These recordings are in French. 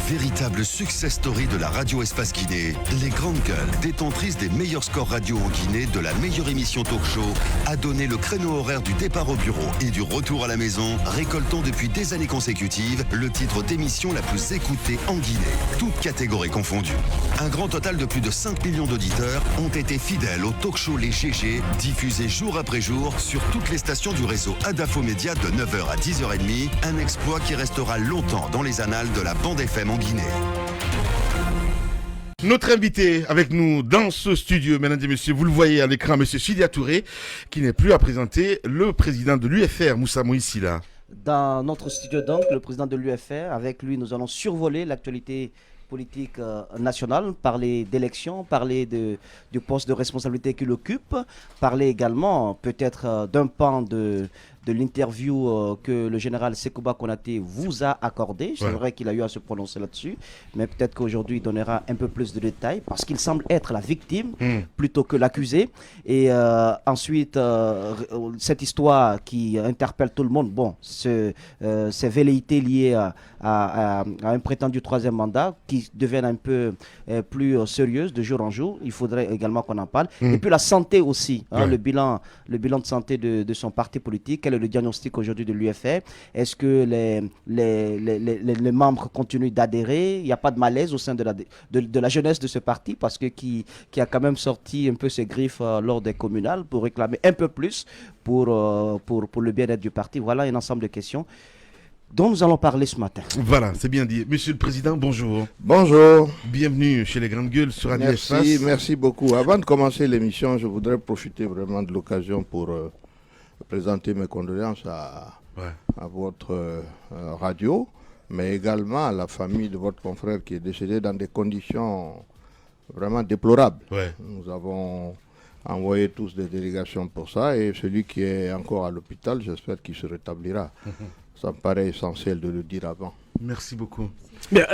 Véritable success story de la radio Espace Guinée, les Grandes Gueules, détentrices des meilleurs scores radio en Guinée, de la meilleure émission talk show, a donné le créneau horaire du départ au bureau et du retour à la maison, récoltant depuis des années consécutives le titre d'émission la plus écoutée en Guinée, toutes catégories confondues. Un grand total de plus de 5 millions d'auditeurs ont été fidèles au talk show Les GG, diffusé jour après jour sur toutes les stations du réseau Adafo Média de 9h à 10h30, un exploit qui restera longtemps dans les annales de la bande FM en Guinée. Notre invité avec nous dans ce studio, mesdames et messieurs, vous le voyez à l'écran, monsieur Sidia Touré, qui n'est plus à présenter, le président de l'UFR, Moussa Moïsila. Dans notre studio donc, le président de l'UFR, avec lui nous allons survoler l'actualité politique nationale, parler d'élections, parler du poste de responsabilité qu'il occupe, parler également peut-être d'un pan de l'interview que le général Sekouba Konaté vous a accordé. C'est vrai qu'il a eu à se prononcer là-dessus, mais peut-être qu'aujourd'hui il donnera un peu plus de détails parce qu'il semble être la victime plutôt que l'accusé. Et ensuite, cette histoire qui interpelle tout le monde, bon, ces velléités liées à un prétendu troisième mandat qui deviennent un peu plus sérieuses de jour en jour. Il faudrait également qu'on en parle. Et puis la santé aussi, le bilan de santé de son parti politique. Quel est le diagnostic aujourd'hui de l'UFR? Est-ce que les membres continuent d'adhérer? Il n'y a pas de malaise au sein de la jeunesse de ce parti parce que qui a quand même sorti un peu ses griffes lors des communales pour réclamer un peu plus pour le bien-être du parti. Voilà un ensemble de questions dont nous allons parler ce matin. Voilà, c'est bien dit. Monsieur le Président, bonjour. Bonjour. Bienvenue chez les Grandes Gueules sur Radio Espace. Merci beaucoup. Avant de commencer l'émission, je voudrais profiter vraiment de l'occasion pour présenter mes condoléances à votre radio, mais également à la famille de votre confrère qui est décédé dans des conditions vraiment déplorables. Nous avons envoyé tous des délégations pour ça et celui qui est encore à l'hôpital, j'espère qu'il se rétablira. Ça me paraît essentiel de le dire avant. Merci beaucoup. Bien,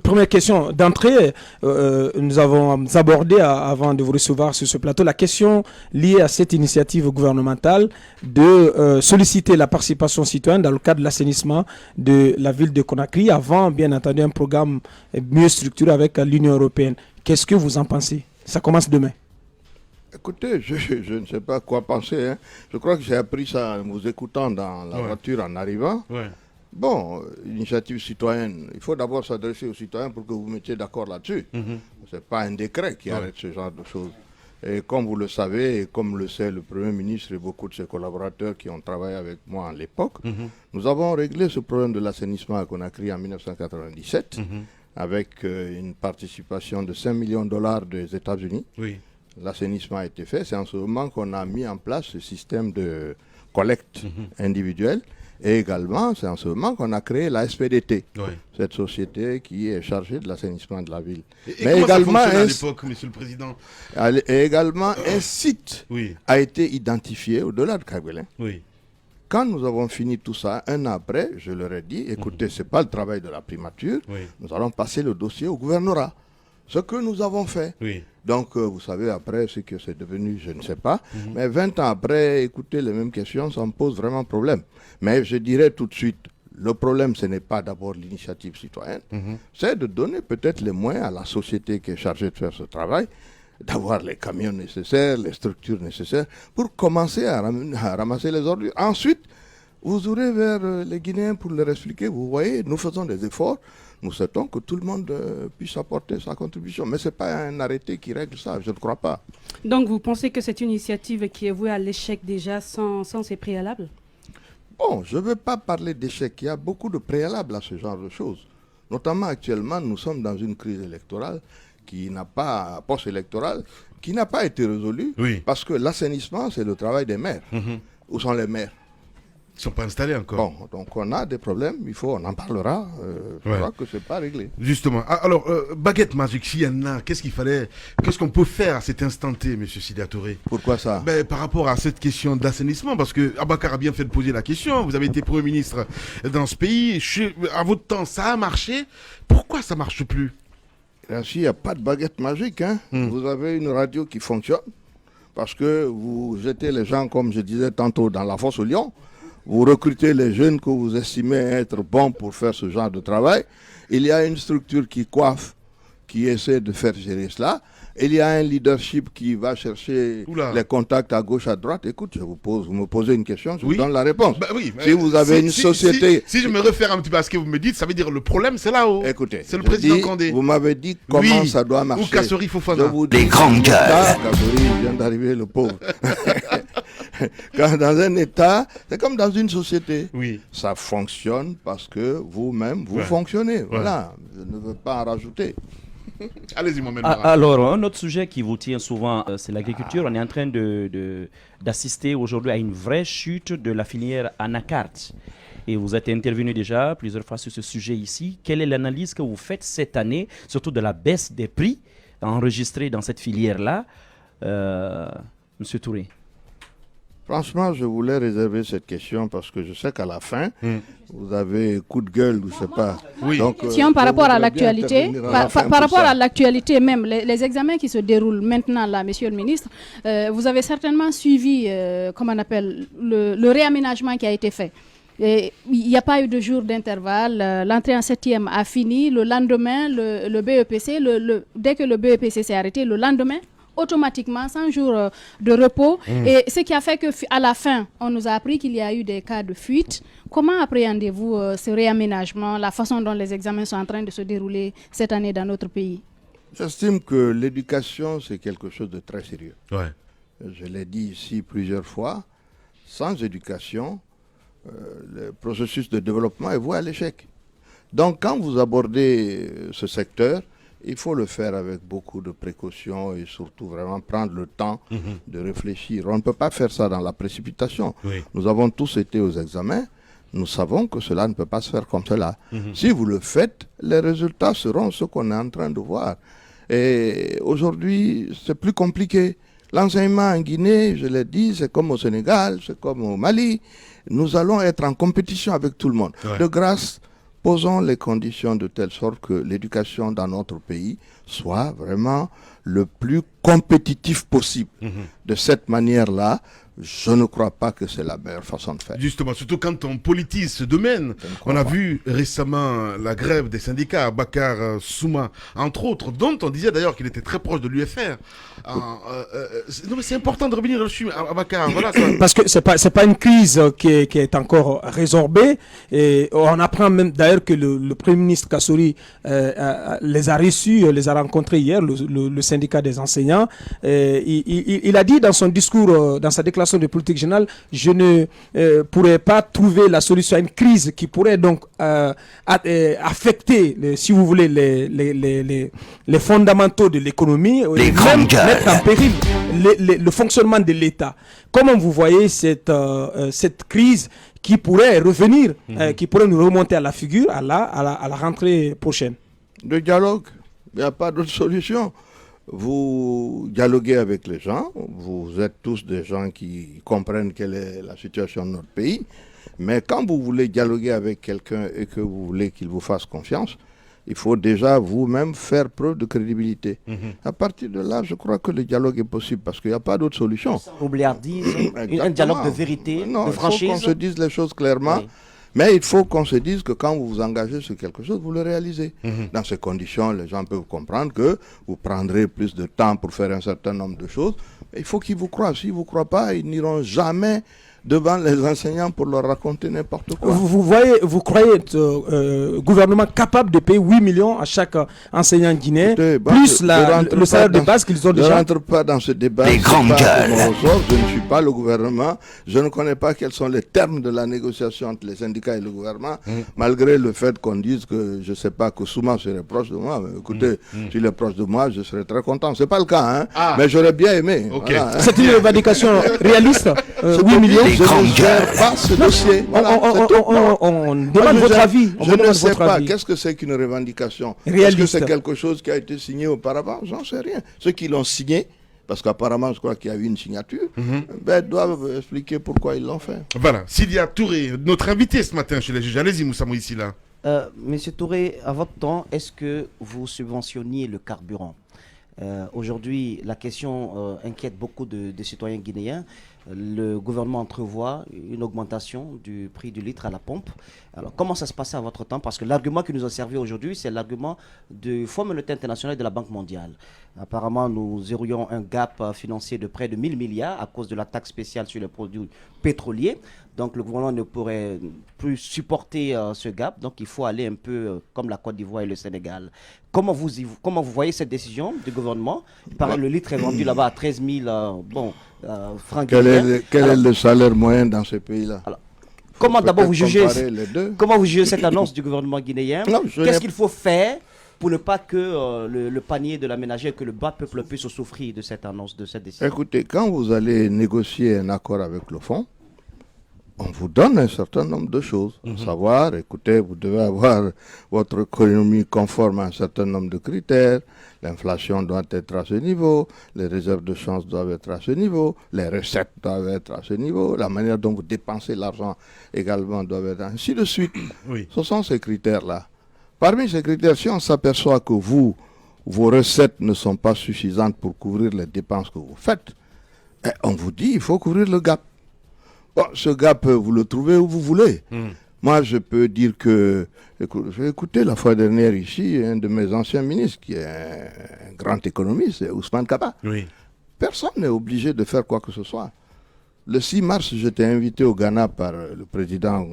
première question d'entrée, nous avons abordé avant de vous recevoir sur ce plateau la question liée à cette initiative gouvernementale de solliciter la participation citoyenne dans le cadre de l'assainissement de la ville de Conakry avant bien entendu un programme mieux structuré avec l'Union européenne. Qu'est-ce que vous en pensez? Ça commence demain. Écoutez, je ne sais pas quoi penser. Je crois que j'ai appris ça en vous écoutant dans la voiture en arrivant. Bon, initiative citoyenne, il faut d'abord s'adresser aux citoyens pour que vous mettiez d'accord là-dessus. Ce n'est pas un décret qui arrête ce genre de choses. Et comme vous le savez, et comme le sait le Premier ministre et beaucoup de ses collaborateurs qui ont travaillé avec moi à l'époque, nous avons réglé ce problème de l'assainissement à Conakry en 1997 avec une participation de 5 millions de dollars des États-Unis. L'assainissement a été fait. C'est en ce moment qu'on a mis en place ce système de collecte individuelle. Et également, c'est en ce moment qu'on a créé la SPDT, cette société qui est chargée de l'assainissement de la ville. Mais également, à l'époque, Monsieur le Président, et également, un site a été identifié au-delà de Kaguelin. Quand nous avons fini tout ça, un an après, je leur ai dit, écoutez, ce n'est pas le travail de la primature, nous allons passer le dossier au gouvernorat. Ce que nous avons fait. Donc, vous savez, après, ce que c'est devenu, je ne sais pas. Mais 20 ans après, écoutez, les mêmes questions, ça me pose vraiment problème. Mais je dirais tout de suite, le problème, ce n'est pas d'abord l'initiative citoyenne, c'est de donner peut-être les moyens à la société qui est chargée de faire ce travail, d'avoir les camions nécessaires, les structures nécessaires, pour commencer à ramasser les ordures. Ensuite, vous aurez vers les Guinéens pour leur expliquer, vous voyez, nous faisons des efforts, nous souhaitons que tout le monde puisse apporter sa contribution. Mais ce n'est pas un arrêté qui règle ça, je ne crois pas. Donc vous pensez que c'est une initiative qui est vouée à l'échec déjà sans ces préalables? Bon, je ne veux pas parler d'échec. Il y a beaucoup de préalables à ce genre de choses. Notamment actuellement, nous sommes dans une crise électorale qui n'a pas, post-électorale, qui n'a pas été résolue. Parce que l'assainissement, c'est le travail des maires. Où sont les maires? Ils ne sont pas installés encore. Bon, donc on a des problèmes, on en parlera. Je crois que ce n'est pas réglé. Justement. Alors, baguette magique, s'il y en a, qu'est-ce qu'on peut faire à cet instant T, M. Sidia Touré? Pourquoi ça? Par rapport à cette question d'assainissement, parce que Abakar a bien fait de poser la question. Vous avez été Premier ministre dans ce pays. À votre temps, ça a marché. Pourquoi ça ne marche plus? Ainsi, il n'y a pas de baguette magique. Vous avez une radio qui fonctionne parce que vous jetez les gens, comme je disais tantôt, dans la fosse au lion. vous recrutez les jeunes que vous estimez être bons pour faire ce genre de travail. Il y a une structure qui coiffe, qui essaie de faire gérer cela. Il y a un leadership qui va chercher les contacts à gauche, à droite. Écoute, vous me posez une question, je vous donne la réponse. Si vous avez une société... Si je me réfère un petit peu à ce que vous me dites, ça veut dire le problème, c'est là-haut. Écoutez, c'est le président Kandé. Vous m'avez dit comment ça doit marcher. Ou Kassori Fofana. Les grandes gueules. Kassori vient d'arriver, le pauvre. Quand dans un État, c'est comme dans une société. Ça fonctionne parce que vous-même, vous fonctionnez. Voilà, je ne veux pas en rajouter. Allez-y, Mohamed. Alors, un autre sujet qui vous tient souvent, c'est l'agriculture. On est en train d'assister aujourd'hui à une vraie chute de la filière Anacart. Et vous êtes intervenu déjà plusieurs fois sur ce sujet ici. Quelle est l'analyse que vous faites cette année, surtout de la baisse des prix enregistrés dans cette filière-là, Monsieur Touré? Franchement, je voulais réserver cette question parce que je sais qu'à la fin, vous avez coup de gueule, je ne sais pas. Donc, par rapport à l'actualité, par rapport à l'actualité même, les examens qui se déroulent maintenant là, Monsieur le Ministre, vous avez certainement suivi, comment on appelle, le réaménagement qui a été fait. Il n'y a pas eu de jour d'intervalle. L'entrée en 7e a fini. Le lendemain, le BEPC, dès que le BEPC s'est arrêté, le lendemain, automatiquement, 100 jours de repos. Et ce qui a fait qu'à la fin, on nous a appris qu'il y a eu des cas de fuite. Comment appréhendez-vous ce réaménagement, la façon dont les examens sont en train de se dérouler cette année dans notre pays? J'estime que l'éducation, c'est quelque chose de très sérieux. Je l'ai dit ici plusieurs fois. Sans éducation, le processus de développement est voué à l'échec. Donc, quand vous abordez ce secteur, il faut le faire avec beaucoup de précautions et surtout vraiment prendre le temps de réfléchir. On ne peut pas faire ça dans la précipitation. Nous avons tous été aux examens. Nous savons que cela ne peut pas se faire comme cela. Si vous le faites, les résultats seront ce qu'on est en train de voir. Et aujourd'hui, c'est plus compliqué. L'enseignement en Guinée, je l'ai dit, c'est comme au Sénégal, c'est comme au Mali. Nous allons être en compétition avec tout le monde. De grâce, posons les conditions de telle sorte que l'éducation dans notre pays soit vraiment le plus compétitif possible. De cette manière-là, je ne crois pas que c'est la meilleure façon de faire. Justement, surtout quand on politise ce domaine. On a vu récemment la grève des syndicats, Bakar Souma, entre autres, dont on disait d'ailleurs qu'il était très proche de l'UFR. Non, mais c'est important de revenir dessus, Bakar. Voilà, parce que c'est pas une crise qui est encore résorbée. Et on apprend même d'ailleurs que le Premier ministre Kassori les a reçus, les a rencontrés hier, le syndicat des enseignants. Il a dit dans son discours, dans sa déclaration de politique générale, je ne pourrais pas trouver la solution à une crise qui pourrait donc affecter, si vous voulez, les fondamentaux de l'économie, et même mettre en péril le fonctionnement de l'État. Comment vous voyez cette crise qui pourrait revenir, qui pourrait nous remonter à la figure à la rentrée prochaine? Le dialogue, il n'y a pas d'autre solution. Vous dialoguez avec les gens, vous êtes tous des gens qui comprennent quelle est la situation de notre pays, mais quand vous voulez dialoguer avec quelqu'un et que vous voulez qu'il vous fasse confiance, il faut déjà vous-même faire preuve de crédibilité. À partir de là, je crois que le dialogue est possible parce qu'il n'y a pas d'autre solution. Roublardise, un dialogue de vérité, de franchise. Il faut qu'on se dise les choses clairement. Mais il faut qu'on se dise que quand vous vous engagez sur quelque chose, vous le réalisez. Dans ces conditions, les gens peuvent comprendre que vous prendrez plus de temps pour faire un certain nombre de choses. Mais il faut qu'ils vous croient. S'ils ne vous croient pas, ils n'iront jamais devant les enseignants pour leur raconter n'importe quoi. Vous croyez être gouvernement capable de payer 8 millions à chaque enseignant guinéen, plus le salaire de base qu'ils ont déjà? Je ne rentre pas dans ce débat. Les grandes gueules. Je ne suis pas le gouvernement. Je ne connais pas quels sont les termes de la négociation entre les syndicats et le gouvernement, malgré le fait qu'on dise que, je ne sais pas, que Souma serait proche de moi. Mais écoutez, s'il est proche de moi, je serais très content. Ce n'est pas le cas, mais j'aurais bien aimé. Voilà, c'est une revendication réaliste, 8 millions. Je ne gère pas ce dossier. On demande votre avis. Je ne sais pas. Qu'est-ce que c'est qu'une revendication? Est-ce que c'est quelque chose qui a été signé auparavant? J'en sais rien. Ceux qui l'ont signé, parce qu'apparemment, je crois qu'il y a eu une signature, doivent expliquer pourquoi ils l'ont fait. Voilà. Sidia Touré, notre invité ce matin chez les juges. Allez-y, Moussa Moïsi, là. Monsieur Touré, à votre temps, est-ce que vous subventionniez le carburant? Aujourd'hui, la question inquiète beaucoup de citoyens guinéens. le gouvernement entrevoit une augmentation du prix du litre à la pompe. Alors, comment ça se passait à votre temps? Parce que l'argument qui nous a servi aujourd'hui, c'est l'argument du Fonds monétaire international et de la Banque mondiale. Apparemment, nous aurions un gap financier de près de 1000 milliards à cause de la taxe spéciale sur les produits pétroliers. Donc, le gouvernement ne pourrait plus supporter ce gap. Donc, il faut aller un peu comme la Côte d'Ivoire et le Sénégal. Comment vous voyez cette décision du gouvernement? Le litre est vendu là-bas à 13 000 francs. Quel est le salaire moyen dans ce pays-là? Comment d'abord vous jugez cette annonce du gouvernement guinéen? Qu'est-ce qu'il faut faire pour ne pas que le panier de la ménagère, que le bas peuple puisse souffrir de cette annonce, de cette décision? Écoutez, quand vous allez négocier un accord avec le fonds, on vous donne un certain nombre de choses. À savoir, écoutez, vous devez avoir votre économie conforme à un certain nombre de critères. L'inflation doit être à ce niveau, les réserves de change doivent être à ce niveau, les recettes doivent être à ce niveau, la manière dont vous dépensez l'argent également doit être ainsi de suite. Oui. Ce sont ces critères-là. Parmi ces critères, si on s'aperçoit que vos recettes ne sont pas suffisantes pour couvrir les dépenses que vous faites, on vous dit il faut couvrir le gap. Bon, ce gap, vous le trouvez où vous voulez. Moi, je peux dire que... J'ai écouté la fois dernière ici un de mes anciens ministres, qui est un grand économiste, c'est Ousmane Kaba. Oui. Personne n'est obligé de faire quoi que ce soit. Le 6 mars, j'étais invité au Ghana par le président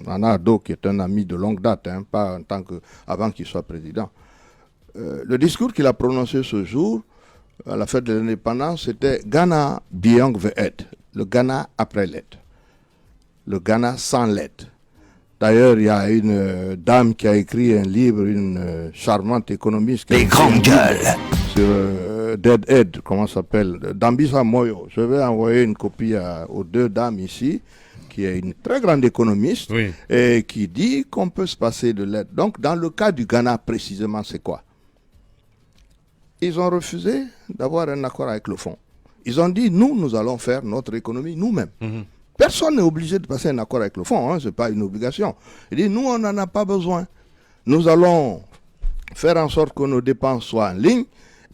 Nana Addo, qui est un ami de longue date, pas avant qu'il soit président. Le discours qu'il a prononcé ce jour, à la fête de l'indépendance, c'était « Ghana beyond the aid », le Ghana après l'aide. Le Ghana sans l'aide. D'ailleurs, il y a une dame qui a écrit un livre, une charmante économiste. Les grandes gueules. Sur Dead Aid, comment ça s'appelle? Dambisa Moyo. Je vais envoyer une copie aux deux dames ici, qui est une très grande économiste, et qui dit qu'on peut se passer de l'aide. Donc, dans le cas du Ghana, précisément, c'est quoi? Ils ont refusé d'avoir un accord avec le fonds. Ils ont dit, nous allons faire notre économie nous-mêmes. Personne n'est obligé de passer un accord avec le fonds, ce n'est pas une obligation. Il dit, nous, on n'en a pas besoin. Nous allons faire en sorte que nos dépenses soient en ligne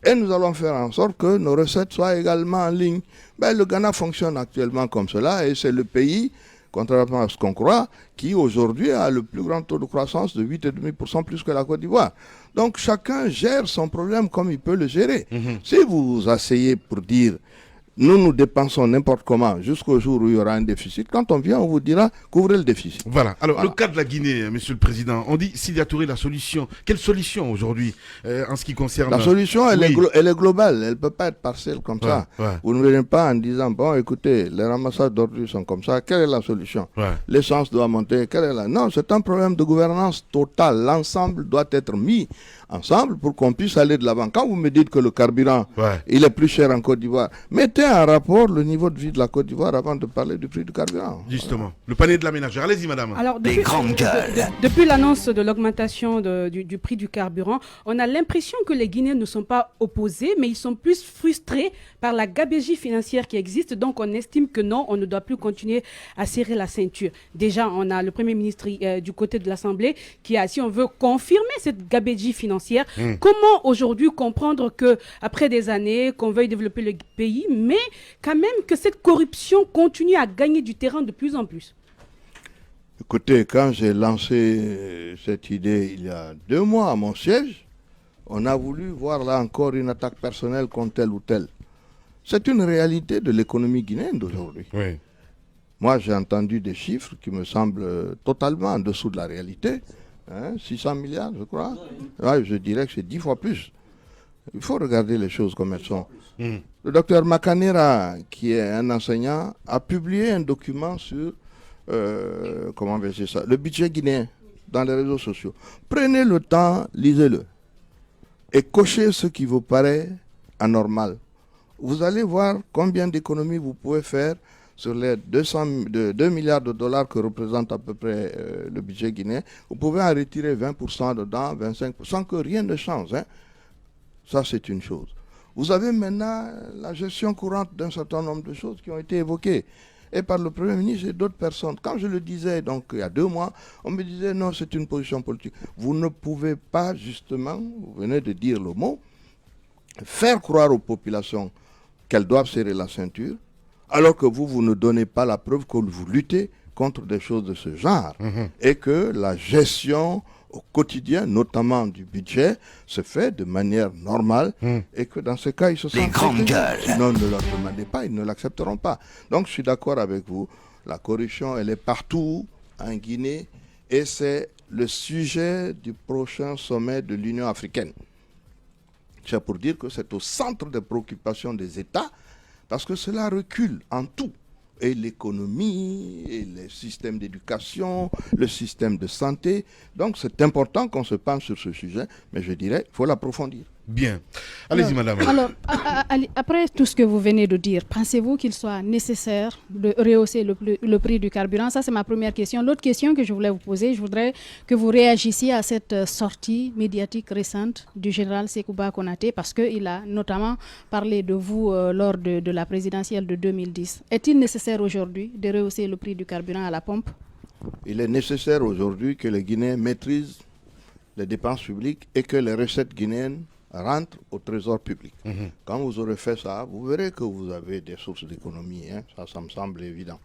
et nous allons faire en sorte que nos recettes soient également en ligne. Le Ghana fonctionne actuellement comme cela et c'est le pays, contrairement à ce qu'on croit, qui aujourd'hui a le plus grand taux de croissance de 8,5% plus que la Côte d'Ivoire. Donc chacun gère son problème comme il peut le gérer. Si vous asseyez pour dire... Nous dépensons n'importe comment jusqu'au jour où il y aura un déficit. Quand on vient, on vous dira couvrez le déficit. Voilà. Alors, le cas de la Guinée, Monsieur le Président, on dit Sidia Touré, la solution. Quelle solution aujourd'hui en ce qui concerne... La solution, elle est globale. Elle ne peut pas être partielle comme ça. Vous ne venez pas en disant, bon, écoutez, les ramassages d'ordures sont comme ça. Quelle est la solution? L'essence doit monter. Non, c'est un problème de gouvernance totale. L'ensemble doit être mis ensemble pour qu'on puisse aller de l'avant. Quand vous me dites que le carburant, il est plus cher en Côte d'Ivoire, mettez en rapport le niveau de vie de la Côte d'Ivoire avant de parler du prix du carburant. Justement, le panier de la ménagère. Allez-y, madame. Alors, depuis l'annonce de l'augmentation du prix du carburant, on a l'impression que les Guinéens ne sont pas opposés, mais ils sont plus frustrés par la gabegie financière qui existe. Donc, on estime que non, on ne doit plus continuer à serrer la ceinture. Déjà, on a le Premier ministre du côté de l'Assemblée qui a, si on veut, confirmer cette gabegie financière. Comment aujourd'hui comprendre que après des années qu'on veuille développer le pays, mais quand même que cette corruption continue à gagner du terrain de plus en plus? Écoutez, quand j'ai lancé cette idée il y a 2 mois à mon siège, on a voulu voir là encore une attaque personnelle contre tel ou tel. C'est une réalité de l'économie guinéenne d'aujourd'hui. Moi, j'ai entendu des chiffres qui me semblent totalement en dessous de la réalité. 600 milliards, je crois. Je dirais que c'est 10 fois plus. Il faut regarder les choses comme elles sont. Le docteur Makanera, qui est un enseignant, a publié un document sur comment on va dire ça, le budget guinéen dans les réseaux sociaux. Prenez le temps, lisez-le. Et cochez ce qui vous paraît anormal. Vous allez voir combien d'économies vous pouvez faire sur les 2 milliards de dollars que représente à peu près le budget guinéen. Vous pouvez en retirer 20% dedans, 25%, sans que rien ne change. Ça, c'est une chose. Vous avez maintenant la gestion courante d'un certain nombre de choses qui ont été évoquées. Et par le Premier ministre et d'autres personnes. Quand je le disais, donc il y a 2 mois, on me disait non, c'est une position politique. Vous ne pouvez pas, justement, vous venez de dire le mot, faire croire aux populations qu'elles doivent serrer la ceinture, alors que vous ne donnez pas la preuve que vous luttez contre des choses de ce genre et que la gestion au quotidien, notamment du budget, se fait de manière normale et que dans ce cas, ils se sentent... Les grandes gueules. Sinon, ne leur demandez pas, ils ne l'accepteront pas. Donc, je suis d'accord avec vous. La corruption, elle est partout en Guinée et c'est le sujet du prochain sommet de l'Union africaine. C'est pour dire que c'est au centre des préoccupations des États parce que cela recule en tout. Et l'économie, et les systèmes d'éducation, le système de santé. Donc c'est important qu'on se penche sur ce sujet, mais je dirais qu'il faut l'approfondir. Bien. Allez-y, madame. Alors, après tout ce que vous venez de dire, pensez-vous qu'il soit nécessaire de rehausser le prix du carburant? Ça, c'est ma première question. L'autre question que je voulais vous poser, je voudrais que vous réagissiez à cette sortie médiatique récente du général Sekouba Konaté, parce qu'il a notamment parlé de vous lors de la présidentielle de 2010. Est-il nécessaire aujourd'hui de rehausser le prix du carburant à la pompe? Il est nécessaire aujourd'hui que les Guinéens maîtrisent les dépenses publiques et que les recettes guinéennes rentre au trésor public. Quand vous aurez fait ça, vous verrez que vous avez des sources d'économie. Ça me semble évident.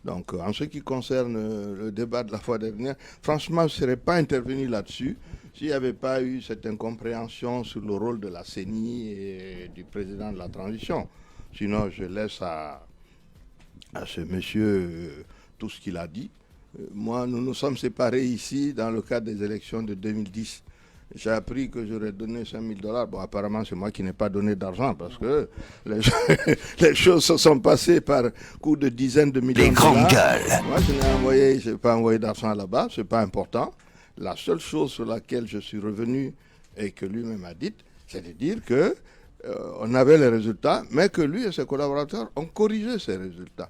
Donc, en ce qui concerne le débat de la fois dernière, franchement, je ne serais pas intervenu là-dessus s'il n'y avait pas eu cette incompréhension sur le rôle de la CENI et du président de la transition. Sinon, je laisse à ce monsieur tout ce qu'il a dit. Moi, nous nous sommes séparés ici dans le cadre des élections de 2010. J'ai appris que j'aurais donné $5,000. Bon, apparemment, c'est moi qui n'ai pas donné d'argent parce que les choses se sont passées par coup de dizaines de millions de dollars. Moi, je n'ai pas envoyé d'argent là-bas, ce n'est pas important. La seule chose sur laquelle je suis revenu et que lui-même a dit, c'est de dire que on avait les résultats, mais que lui et ses collaborateurs ont corrigé ces résultats.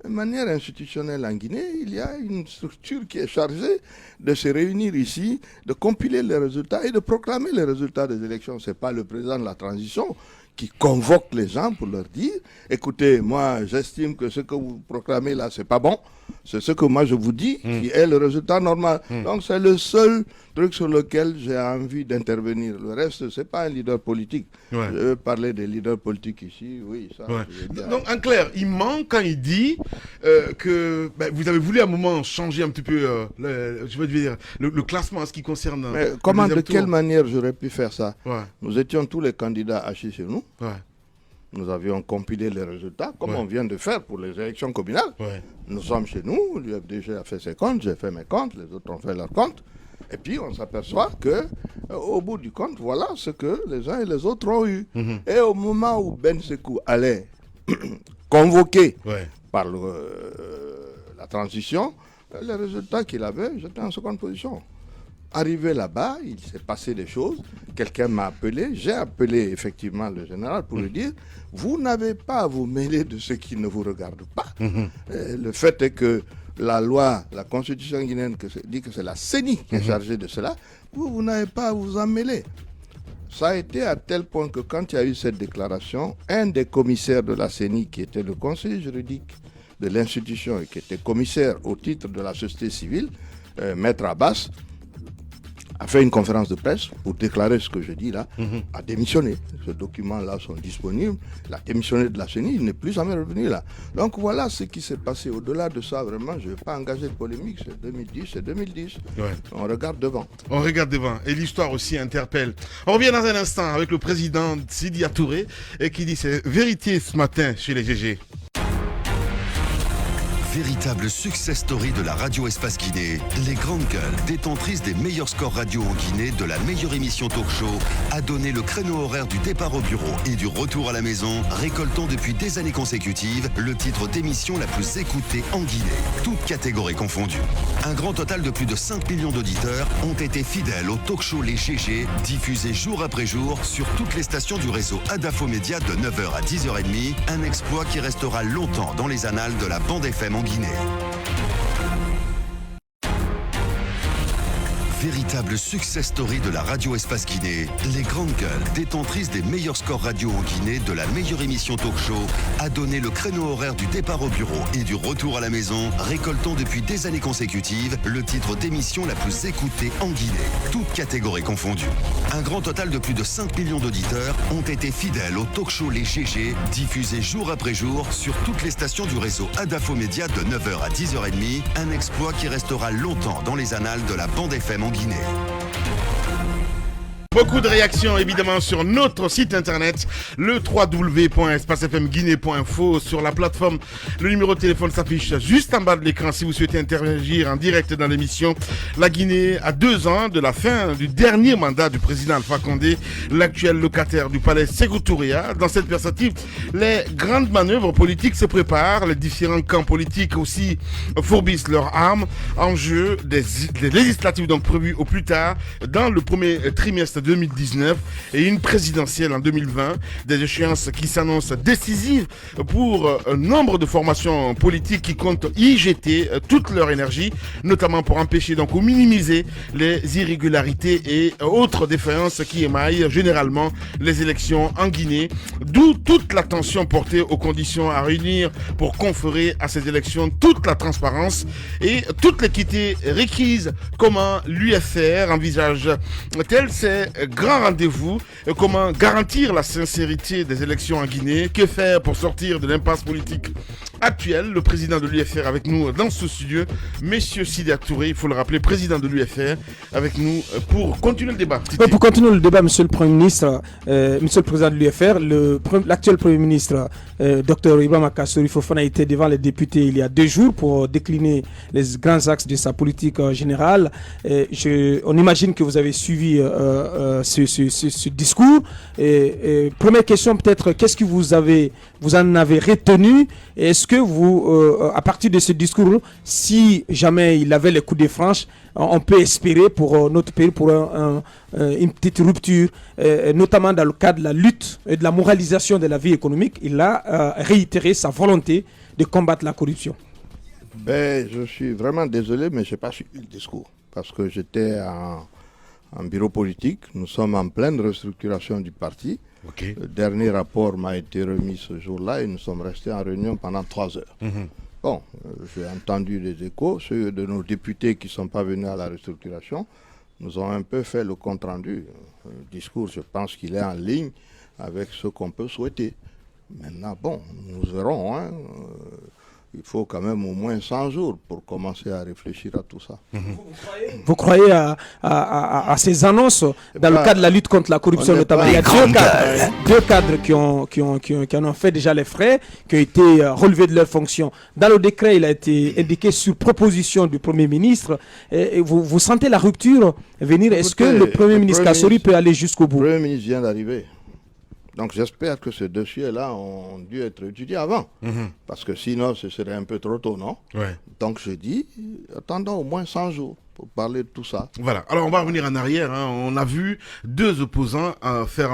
De manière institutionnelle en Guinée, il y a une structure qui est chargée de se réunir ici, de compiler les résultats et de proclamer les résultats des élections. Ce n'est pas le président de la transition qui convoque les gens pour leur dire « Écoutez, moi j'estime que ce que vous proclamez là, c'est pas bon. C'est ce que moi je vous dis qui est le résultat normal. » Donc c'est le seul truc sur lequel j'ai envie d'intervenir. Le reste, ce n'est pas un leader politique. Je veux parler des leaders politiques ici, oui. Ça, donc en clair, il ment quand il dit que vous avez voulu à un moment changer un petit peu le classement en ce qui concerne... Mais comment, de quelle manière j'aurais pu faire ça? Nous étions tous les candidats assis chez nous. Nous avions compilé les résultats, comme on vient de faire pour les élections communales. Nous sommes chez nous, l'UFDG a fait ses comptes, j'ai fait mes comptes, les autres ont fait leurs comptes. Et puis on s'aperçoit que au bout du compte, voilà ce que les uns et les autres ont eu. Et au moment où Ben Sekou allait convoqué par la transition, les résultats qu'il avait, j'étais en seconde position. Arrivé là-bas, il s'est passé des choses. Quelqu'un m'a appelé. J'ai appelé effectivement le général pour lui dire « Vous n'avez pas à vous mêler de ce qui ne vous regarde pas. Le fait est que la loi, la constitution guinéenne dit que c'est la CENI qui est chargée de cela. Vous n'avez pas à vous en mêler. » Ça a été à tel point que quand il y a eu cette déclaration, un des commissaires de la CENI, qui était le conseiller juridique de l'institution et qui était commissaire au titre de la société civile, Maître Abbas, a fait une conférence de presse pour déclarer ce que je dis là, a démissionné. Ces documents-là sont disponibles. Il a démissionné de la CENI, il n'est plus jamais revenu là. Donc voilà ce qui s'est passé. Au-delà de ça, vraiment, je ne vais pas engager de polémique. C'est 2010, c'est 2010. On regarde devant. On regarde devant. Et l'histoire aussi interpelle. On revient dans un instant avec le président Sidi Touré et qui dit c'est vérité ce matin chez les GG. Véritable success story de la radio Espace Guinée, les grandes gueules, détentrices des meilleurs scores radio en Guinée, de la meilleure émission talk show, a donné le créneau horaire du départ au bureau et du retour à la maison, récoltant depuis des années consécutives le titre d'émission la plus écoutée en Guinée, toutes catégories confondues. Un grand total de plus de 5 millions d'auditeurs ont été fidèles au talk show Les GG, diffusé jour après jour sur toutes les stations du réseau Adafo Média de 9h à 10h30, un exploit qui restera longtemps dans les annales de la bande FM en Guinée. Véritable success story de la radio Espace Guinée, les grandes gueules, détentrices des meilleurs scores radio en Guinée de la meilleure émission talk show, a donné le créneau horaire du départ au bureau et du retour à la maison, récoltant depuis des années consécutives le titre d'émission la plus écoutée en Guinée, toutes catégories confondues. Un grand total de plus de 5 millions d'auditeurs ont été fidèles au talk show Les GG, diffusé jour après jour sur toutes les stations du réseau Adafo Média de 9h à 10h30, un exploit qui restera longtemps dans les annales de la bande FM en Guinée. Beaucoup de réactions évidemment sur notre site internet, le www.espacefmguinée.info. Sur la plateforme, le numéro de téléphone s'affiche juste en bas de l'écran si vous souhaitez interagir en direct dans l'émission. La Guinée a 2 ans de la fin du dernier mandat du président Alpha Condé, l'actuel locataire du palais Sékou Touréa. Dans cette perspective, les grandes manœuvres politiques se préparent, les différents camps politiques aussi fourbissent leurs armes en jeu des législatives donc prévues au plus tard dans le premier trimestre 2019 et une présidentielle en 2020, des échéances qui s'annoncent décisives pour un nombre de formations politiques qui comptent y jeter toute leur énergie, notamment pour empêcher donc ou minimiser les irrégularités et autres défaillances qui émaillent généralement les élections en Guinée, d'où toute l'attention portée aux conditions à réunir pour conférer à ces élections toute la transparence et toute l'équité requise. Comment l'UFR envisage-t-elle ces grands rendez-vous? Comment garantir la sincérité des élections en Guinée? Que faire pour sortir de l'impasse politique actuelle? Le président de l'UFR avec nous dans ce studio, Monsieur Sidia Touré, il faut le rappeler, président de l'UFR, avec nous pour continuer le débat. Pour continuer le débat, Monsieur le Premier ministre, Monsieur le président de l'UFR, l'actuel Premier ministre, Dr Ibrahima Kassory Fofana, était devant les députés il y a 2 jours pour décliner les grands axes de sa politique générale. On imagine que vous avez suivi ce discours. Première question peut-être, qu'est-ce que vous en avez retenu? Est-ce que vous, à partir de ce discours, si jamais il avait les coups de franche, on peut espérer pour notre pays pour une petite rupture, notamment dans le cadre de la lutte et de la moralisation de la vie économique? Il a réitéré sa volonté de combattre la corruption. Je suis vraiment désolé, mais je n'ai pas suivi le discours parce que j'étais en bureau politique. Nous sommes en pleine restructuration du parti. Okay. Le dernier rapport m'a été remis ce jour-là et nous sommes restés en réunion pendant 3 heures. Bon, j'ai entendu les échos, ceux de nos députés qui ne sont pas venus à la restructuration nous ont un peu fait le compte-rendu. Le discours, je pense qu'il est en ligne avec ce qu'on peut souhaiter. Maintenant, bon, nous verrons. Il faut quand même au moins 100 jours pour commencer à réfléchir à tout ça. Vous croyez à ces annonces dans le cadre de la lutte contre la corruption notamment? Il y a 2 cadres qui en ont fait déjà les frais, qui ont été relevés de leurs fonctions. Dans le décret, il a été indiqué sur proposition du Premier ministre. Et vous sentez la rupture venir? Est-ce que le Premier ministre Kassory peut aller jusqu'au bout? Le Premier ministre vient d'arriver. Donc j'espère que ces dossiers-là ont dû être étudiés avant. Parce que sinon, ce serait un peu trop tôt, non? Donc je dis, attendons au moins 100 jours pour parler de tout ça. Voilà. Alors on va revenir en arrière. On a vu 2 opposants faire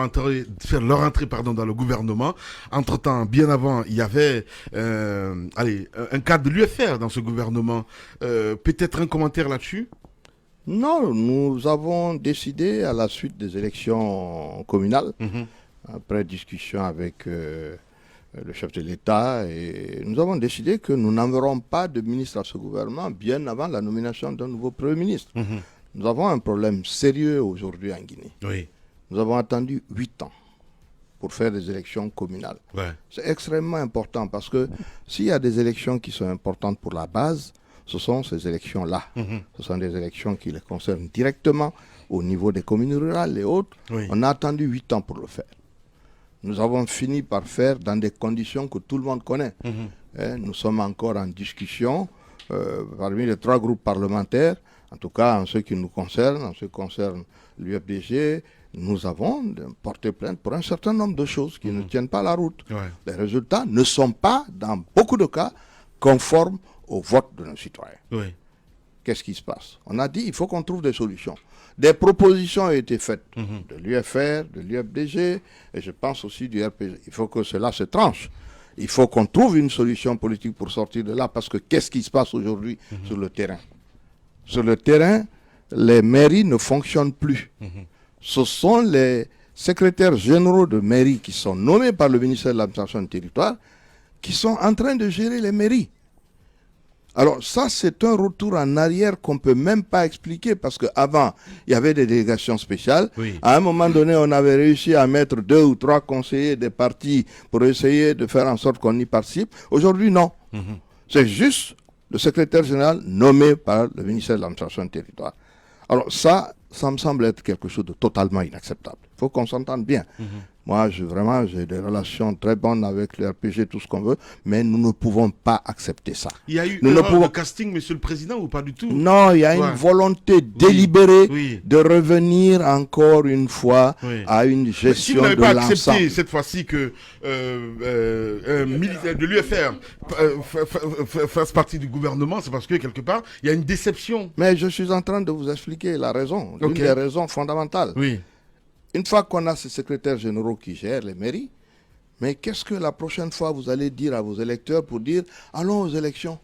leur entrée dans le gouvernement. Entre-temps, bien avant, il y avait un cadre de l'UFR dans ce gouvernement. Peut-être un commentaire là-dessus? Non, nous avons décidé à la suite des élections communales, après discussion avec le chef de l'État, et nous avons décidé que nous n'enverrons pas de ministre à ce gouvernement bien avant la nomination d'un nouveau Premier ministre. Nous avons un problème sérieux aujourd'hui en Guinée. Nous avons attendu 8 ans pour faire des élections communales. C'est extrêmement important parce que s'il y a des élections qui sont importantes pour la base, ce sont ces élections-là. Ce sont des élections qui les concernent directement au niveau des communes rurales et autres. On a attendu 8 ans pour le faire. Nous avons fini par faire dans des conditions que tout le monde connaît. Nous sommes encore en discussion parmi les 3 groupes parlementaires, en tout cas en ce qui nous concerne, en ce qui concerne l'UFDG, nous avons porté plainte pour un certain nombre de choses qui ne tiennent pas la route. Les résultats ne sont pas, dans beaucoup de cas, conformes au vote de nos citoyens. Qu'est-ce qui se passe? On a dit il faut qu'on trouve des solutions. Des propositions ont été faites de l'UFR, de l'UFDG et je pense aussi du RPG. Il faut que cela se tranche. Il faut qu'on trouve une solution politique pour sortir de là parce que qu'est-ce qui se passe aujourd'hui sur le terrain? Sur le terrain, les mairies ne fonctionnent plus. Ce sont les secrétaires généraux de mairie qui sont nommés par le ministère de l'administration du territoire qui sont en train de gérer les mairies. Alors ça, c'est un retour en arrière qu'on ne peut même pas expliquer parce qu'avant, il y avait des délégations spéciales. Oui. À un moment donné, on avait réussi à mettre 2 ou 3 conseillers des partis pour essayer de faire en sorte qu'on y participe. Aujourd'hui, non. C'est juste le secrétaire général nommé par le ministère de l'administration du territoire. Alors ça me semble être quelque chose de totalement inacceptable. Il faut qu'on s'entende bien. Moi, j'ai des relations très bonnes avec le RPG, tout ce qu'on veut, mais nous ne pouvons pas accepter ça. Il y a eu une erreur de casting, Monsieur le Président, ou pas du tout? Non, il y a une volonté délibérée de revenir encore une fois à une gestion de l'ensemble. Si vous n'avez pas accepté cette fois-ci que un militaire de l'UFR fasse partie du gouvernement, c'est parce que quelque part, il y a une déception. Mais je suis en train de vous expliquer la raison, une des raisons fondamentales. Oui. Une fois qu'on a ces secrétaires généraux qui gèrent les mairies, mais qu'est-ce que la prochaine fois vous allez dire à vos électeurs pour dire « allons aux élections ».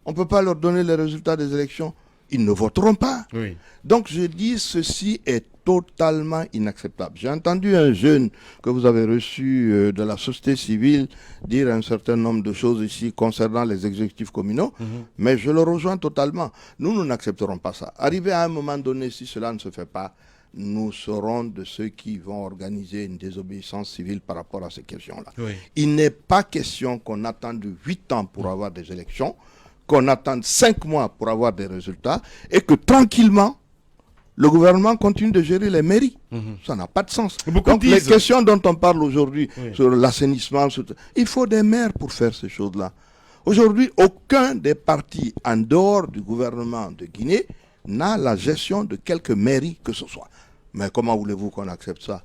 On ne peut pas leur donner les résultats des élections. Ils ne voteront pas. Oui. Donc je dis ceci est totalement inacceptable. J'ai entendu un jeune que vous avez reçu de la société civile dire un certain nombre de choses ici concernant les exécutifs communaux, mais je le rejoins totalement. Nous n'accepterons pas ça. Arrivé à un moment donné, si cela ne se fait pas, nous serons de ceux qui vont organiser une désobéissance civile par rapport à ces questions-là. Oui. Il n'est pas question qu'on attende 8 ans pour avoir des élections, qu'on attende 5 mois pour avoir des résultats, et que tranquillement, le gouvernement continue de gérer les mairies. Ça n'a pas de sens. Donc les questions dont on parle aujourd'hui, sur l'assainissement, il faut des maires pour faire ces choses-là. Aujourd'hui, aucun des partis en dehors du gouvernement de Guinée n'a la gestion de quelque mairie que ce soit. Mais comment voulez-vous qu'on accepte ça?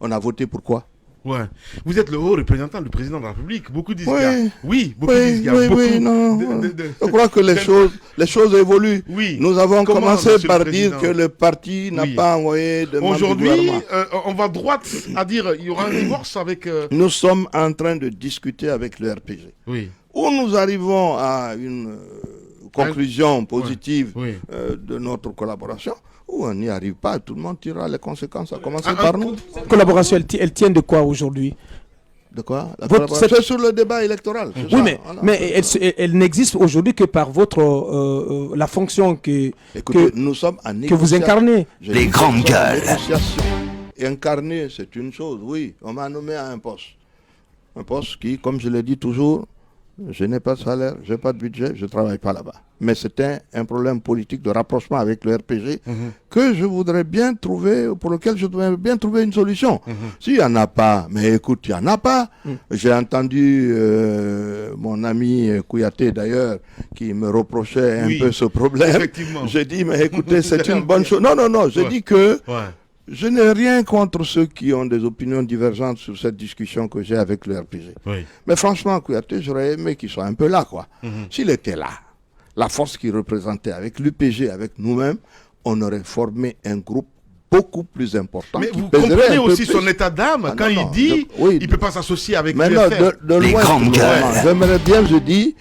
On a voté pour quoi? Ouais. Vous êtes le haut représentant du président de la République. Beaucoup disent beaucoup disent Je crois que les choses évoluent. Oui. Nous avons commencé par dire que le parti n'a pas envoyé de membre du gouvernement. Aujourd'hui, on va droit à dire qu'il y aura un divorce avec... Nous sommes en train de discuter avec le RPG. Oui. Où nous arrivons à une conclusion positive de notre collaboration, où on n'y arrive pas, tout le monde tirera les conséquences, à commencer par nous. Cette collaboration, elle tient de quoi aujourd'hui? De quoi? La collaboration, c'est sur le débat électoral. Oui, ça, mais elle n'existe aujourd'hui que par votre la fonction que nous sommes en que vous incarnez. Les grandes gueules. Incarner, c'est une chose, oui. On m'a nommé à un poste. Un poste qui, comme je l'ai dit toujours, je n'ai pas de salaire, je n'ai pas de budget, je ne travaille pas là-bas. Mais c'était un problème politique de rapprochement avec le RPG que je voudrais bien trouver, pour lequel je voudrais bien trouver une solution. S'il n'y en a pas, mais écoute, il n'y en a pas. J'ai entendu mon ami Kouyaté d'ailleurs, qui me reprochait un peu ce problème. J'ai dit, mais écoutez, c'est une bonne chose. Non, j'ai dit que... Je n'ai rien contre ceux qui ont des opinions divergentes sur cette discussion que j'ai avec le RPG. Oui. Mais franchement, Kouyaté, j'aurais aimé qu'il soit un peu là, quoi. S'il était là, la force qu'il représentait avec l'UPG, avec nous-mêmes, on aurait formé un groupe beaucoup plus important. Mais vous comprenez aussi son état d'âme quand il dit il ne peut pas s'associer avec l'UFR. Les grandes gueules. J'aimerais bien, je dis,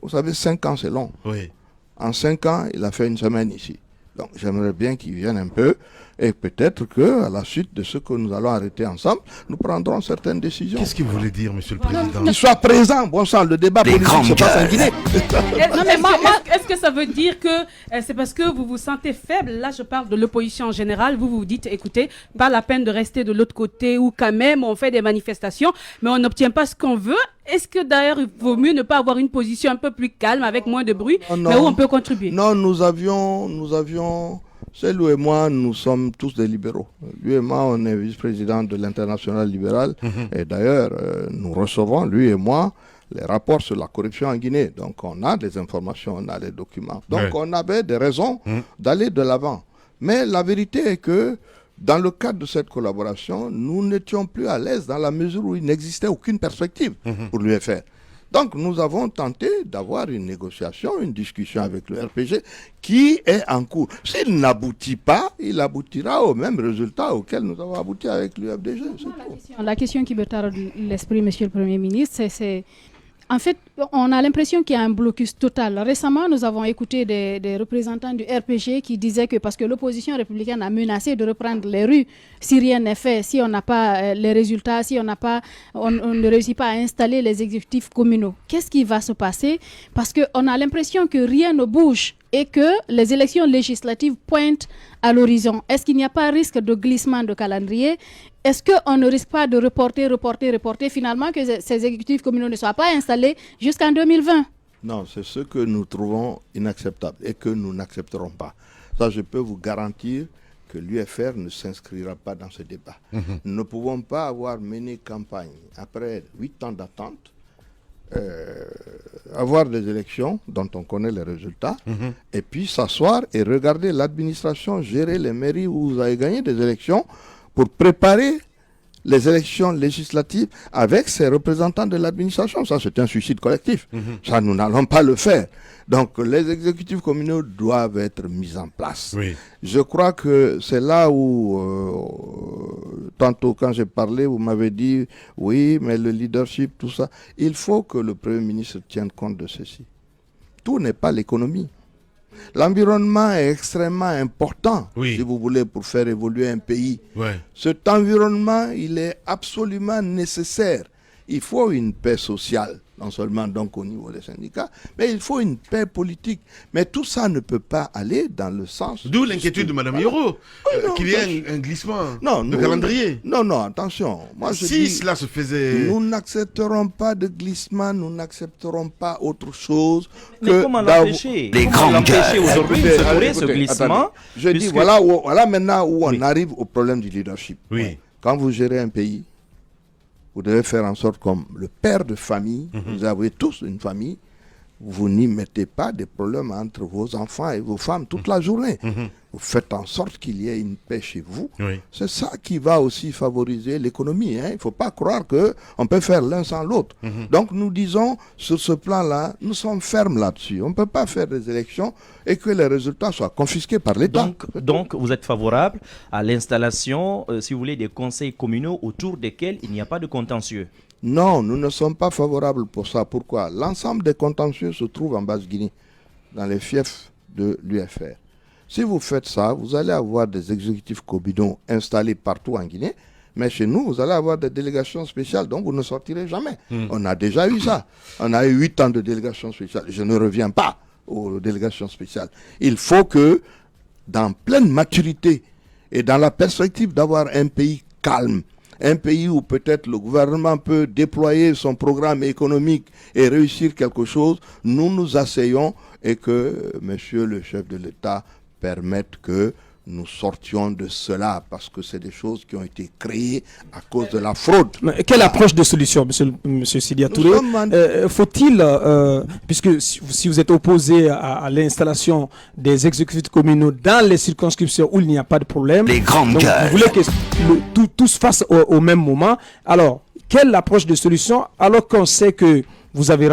vous savez, 5 ans, c'est long. Oui. En 5 ans, il a fait une semaine ici. Donc, j'aimerais bien qu'il vienne un peu. Et peut-être qu'à la suite de ce que nous allons arrêter ensemble, nous prendrons certaines décisions. Qu'est-ce que vous voulez dire, Monsieur le Président? Qu'il soit présent, bon sang, le débat politique se passe en Guinée. Est-ce que ça veut dire que c'est parce que vous vous sentez faible? Là, je parle de l'opposition en général. Vous vous dites, écoutez, pas la peine de rester de l'autre côté ou quand même on fait des manifestations, mais on n'obtient pas ce qu'on veut. Est-ce que d'ailleurs, il vaut mieux ne pas avoir une position un peu plus calme, avec moins de bruit, mais où on peut contribuer? Non, nous avions... C'est lui et moi, nous sommes tous des libéraux. Lui et moi, on est vice-président de l'Internationale libérale. Et d'ailleurs, nous recevons, lui et moi, les rapports sur la corruption en Guinée. Donc, on a des informations, on a des documents. Donc, on avait des raisons d'aller de l'avant. Mais la vérité est que, dans le cadre de cette collaboration, nous n'étions plus à l'aise dans la mesure où il n'existait aucune perspective pour l'UFR. Donc, nous avons tenté d'avoir une négociation, une discussion avec le RPG qui est en cours. S'il n'aboutit pas, il aboutira au même résultat auquel nous avons abouti avec l'UFDG. La question qui me tarde l'esprit, Monsieur le Premier ministre, c'est En fait, on a l'impression qu'il y a un blocus total. Récemment, nous avons écouté des représentants du RPG qui disaient que parce que l'opposition républicaine a menacé de reprendre les rues, si rien n'est fait, si on n'a pas les résultats, si on ne réussit pas à installer les exécutifs communaux, qu'est-ce qui va se passer? Parce qu'on a l'impression que rien ne bouge et que les élections législatives pointent à l'horizon. Est-ce qu'il n'y a pas risque de glissement de calendrier? Est-ce qu'on ne risque pas de reporter, finalement que ces exécutifs communaux ne soient pas installés jusqu'en 2020? Non, c'est ce que nous trouvons inacceptable et que nous n'accepterons pas. Ça, je peux vous garantir que l'UFR ne s'inscrira pas dans ce débat. Nous ne pouvons pas avoir mené campagne après 8 ans d'attente, avoir des élections dont on connaît les résultats, et puis s'asseoir et regarder l'administration gérer les mairies où vous avez gagné des élections pour préparer les élections législatives avec ces représentants de l'administration. Ça, c'est un suicide collectif. Ça, nous n'allons pas le faire. Donc, les exécutifs communaux doivent être mis en place. Oui. Je crois que c'est là où, tantôt quand j'ai parlé, vous m'avez dit, oui, mais le leadership, tout ça, il faut que le Premier ministre tienne compte de ceci. Tout n'est pas l'économie. L'environnement est extrêmement important, si vous voulez, pour faire évoluer un pays. Ouais. Cet environnement, il est absolument nécessaire. Il faut une paix sociale, non seulement donc au niveau des syndicats, mais il faut une paix politique. Mais tout ça ne peut pas aller dans le sens... D'où l'inquiétude de Mme Yoro, qu'il y ait un glissement de calendrier. Non, attention. Moi, si cela se faisait... Nous n'accepterons pas de glissement, nous n'accepterons pas autre chose que... Mais comment l'empêcher? Comment l'empêcher aujourd'hui de se trouver ce glissement? Je dis, voilà maintenant où on arrive au problème du leadership. Oui. Quand vous gérez un pays, vous devez faire en sorte, comme le père de famille, vous avez tous une famille, vous n'y mettez pas des problèmes entre vos enfants et vos femmes toute la journée. Vous faites en sorte qu'il y ait une paix chez vous. Oui. C'est ça qui va aussi favoriser l'économie. Il ne faut pas croire qu'on peut faire l'un sans l'autre. Donc nous disons, sur ce plan-là, nous sommes fermes là-dessus. On ne peut pas faire des élections et que les résultats soient confisqués par l'État. Donc vous êtes favorable à l'installation, si vous voulez, des conseils communaux autour desquels il n'y a pas de contentieux? Non, nous ne sommes pas favorables pour ça. Pourquoi? L'ensemble des contentieux se trouve en Basse-Guinée, dans les fiefs de l'UFR. Si vous faites ça, vous allez avoir des exécutifs communaux installés partout en Guinée, mais chez nous, vous allez avoir des délégations spéciales dont vous ne sortirez jamais. On a déjà eu ça. On a eu 8 ans de délégations spéciales. Je ne reviens pas aux délégations spéciales. Il faut que, dans pleine maturité et dans la perspective d'avoir un pays calme, un pays où peut-être le gouvernement peut déployer son programme économique et réussir quelque chose, nous nous asseyons et que monsieur le chef de l'État permette que nous sortions de cela, parce que c'est des choses qui ont été créées à cause de la fraude. Mais quelle approche de solution, monsieur Sidia Touré? Faut-il, puisque si vous êtes opposé à l'installation des exécutifs communaux dans les circonscriptions où il n'y a pas de problème, les grandes gueules, vous voulez que tout se fasse au même moment, alors quelle approche de solution, alors qu'on sait que vous avez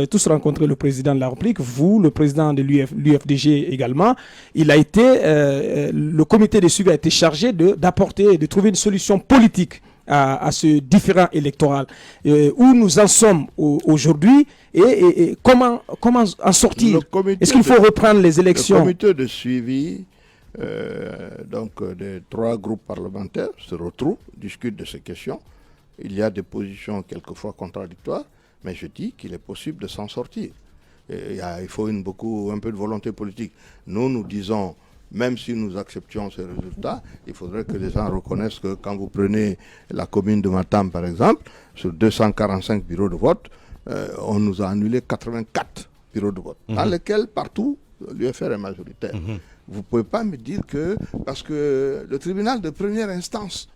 tous rencontré le président de la République, vous, le président de l'UFDG également. Il a été, le comité de suivi a été chargé d'apporter, de trouver une solution politique à ce différend électoral. Où nous en sommes aujourd'hui et comment en sortir? Est-ce qu'il faut reprendre les élections? Le comité de suivi des 3 groupes parlementaires se retrouvent, discutent de ces questions. Il y a des positions quelquefois contradictoires. Mais je dis qu'il est possible de s'en sortir. Il faut un peu de volonté politique. Nous disons, même si nous acceptions ces résultats, il faudrait que les gens reconnaissent que quand vous prenez la commune de Matam, par exemple, sur 245 bureaux de vote, on nous a annulé 84 bureaux de vote, dans lesquels, partout, l'UFR est majoritaire. Vous ne pouvez pas me dire que, parce que le tribunal de première instance,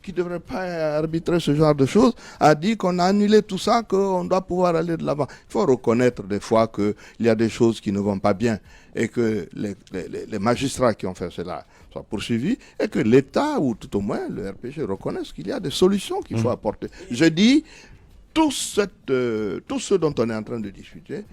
qui ne devrait pas arbitrer ce genre de choses, a dit qu'on a annulé tout ça, qu'on doit pouvoir aller de l'avant. Il faut reconnaître des fois qu'il y a des choses qui ne vont pas bien et que les magistrats qui ont fait cela soient poursuivis et que l'État, ou tout au moins le RPG, reconnaisse qu'il y a des solutions qu'il faut apporter. Je dis, tout ce dont on est en train de discuter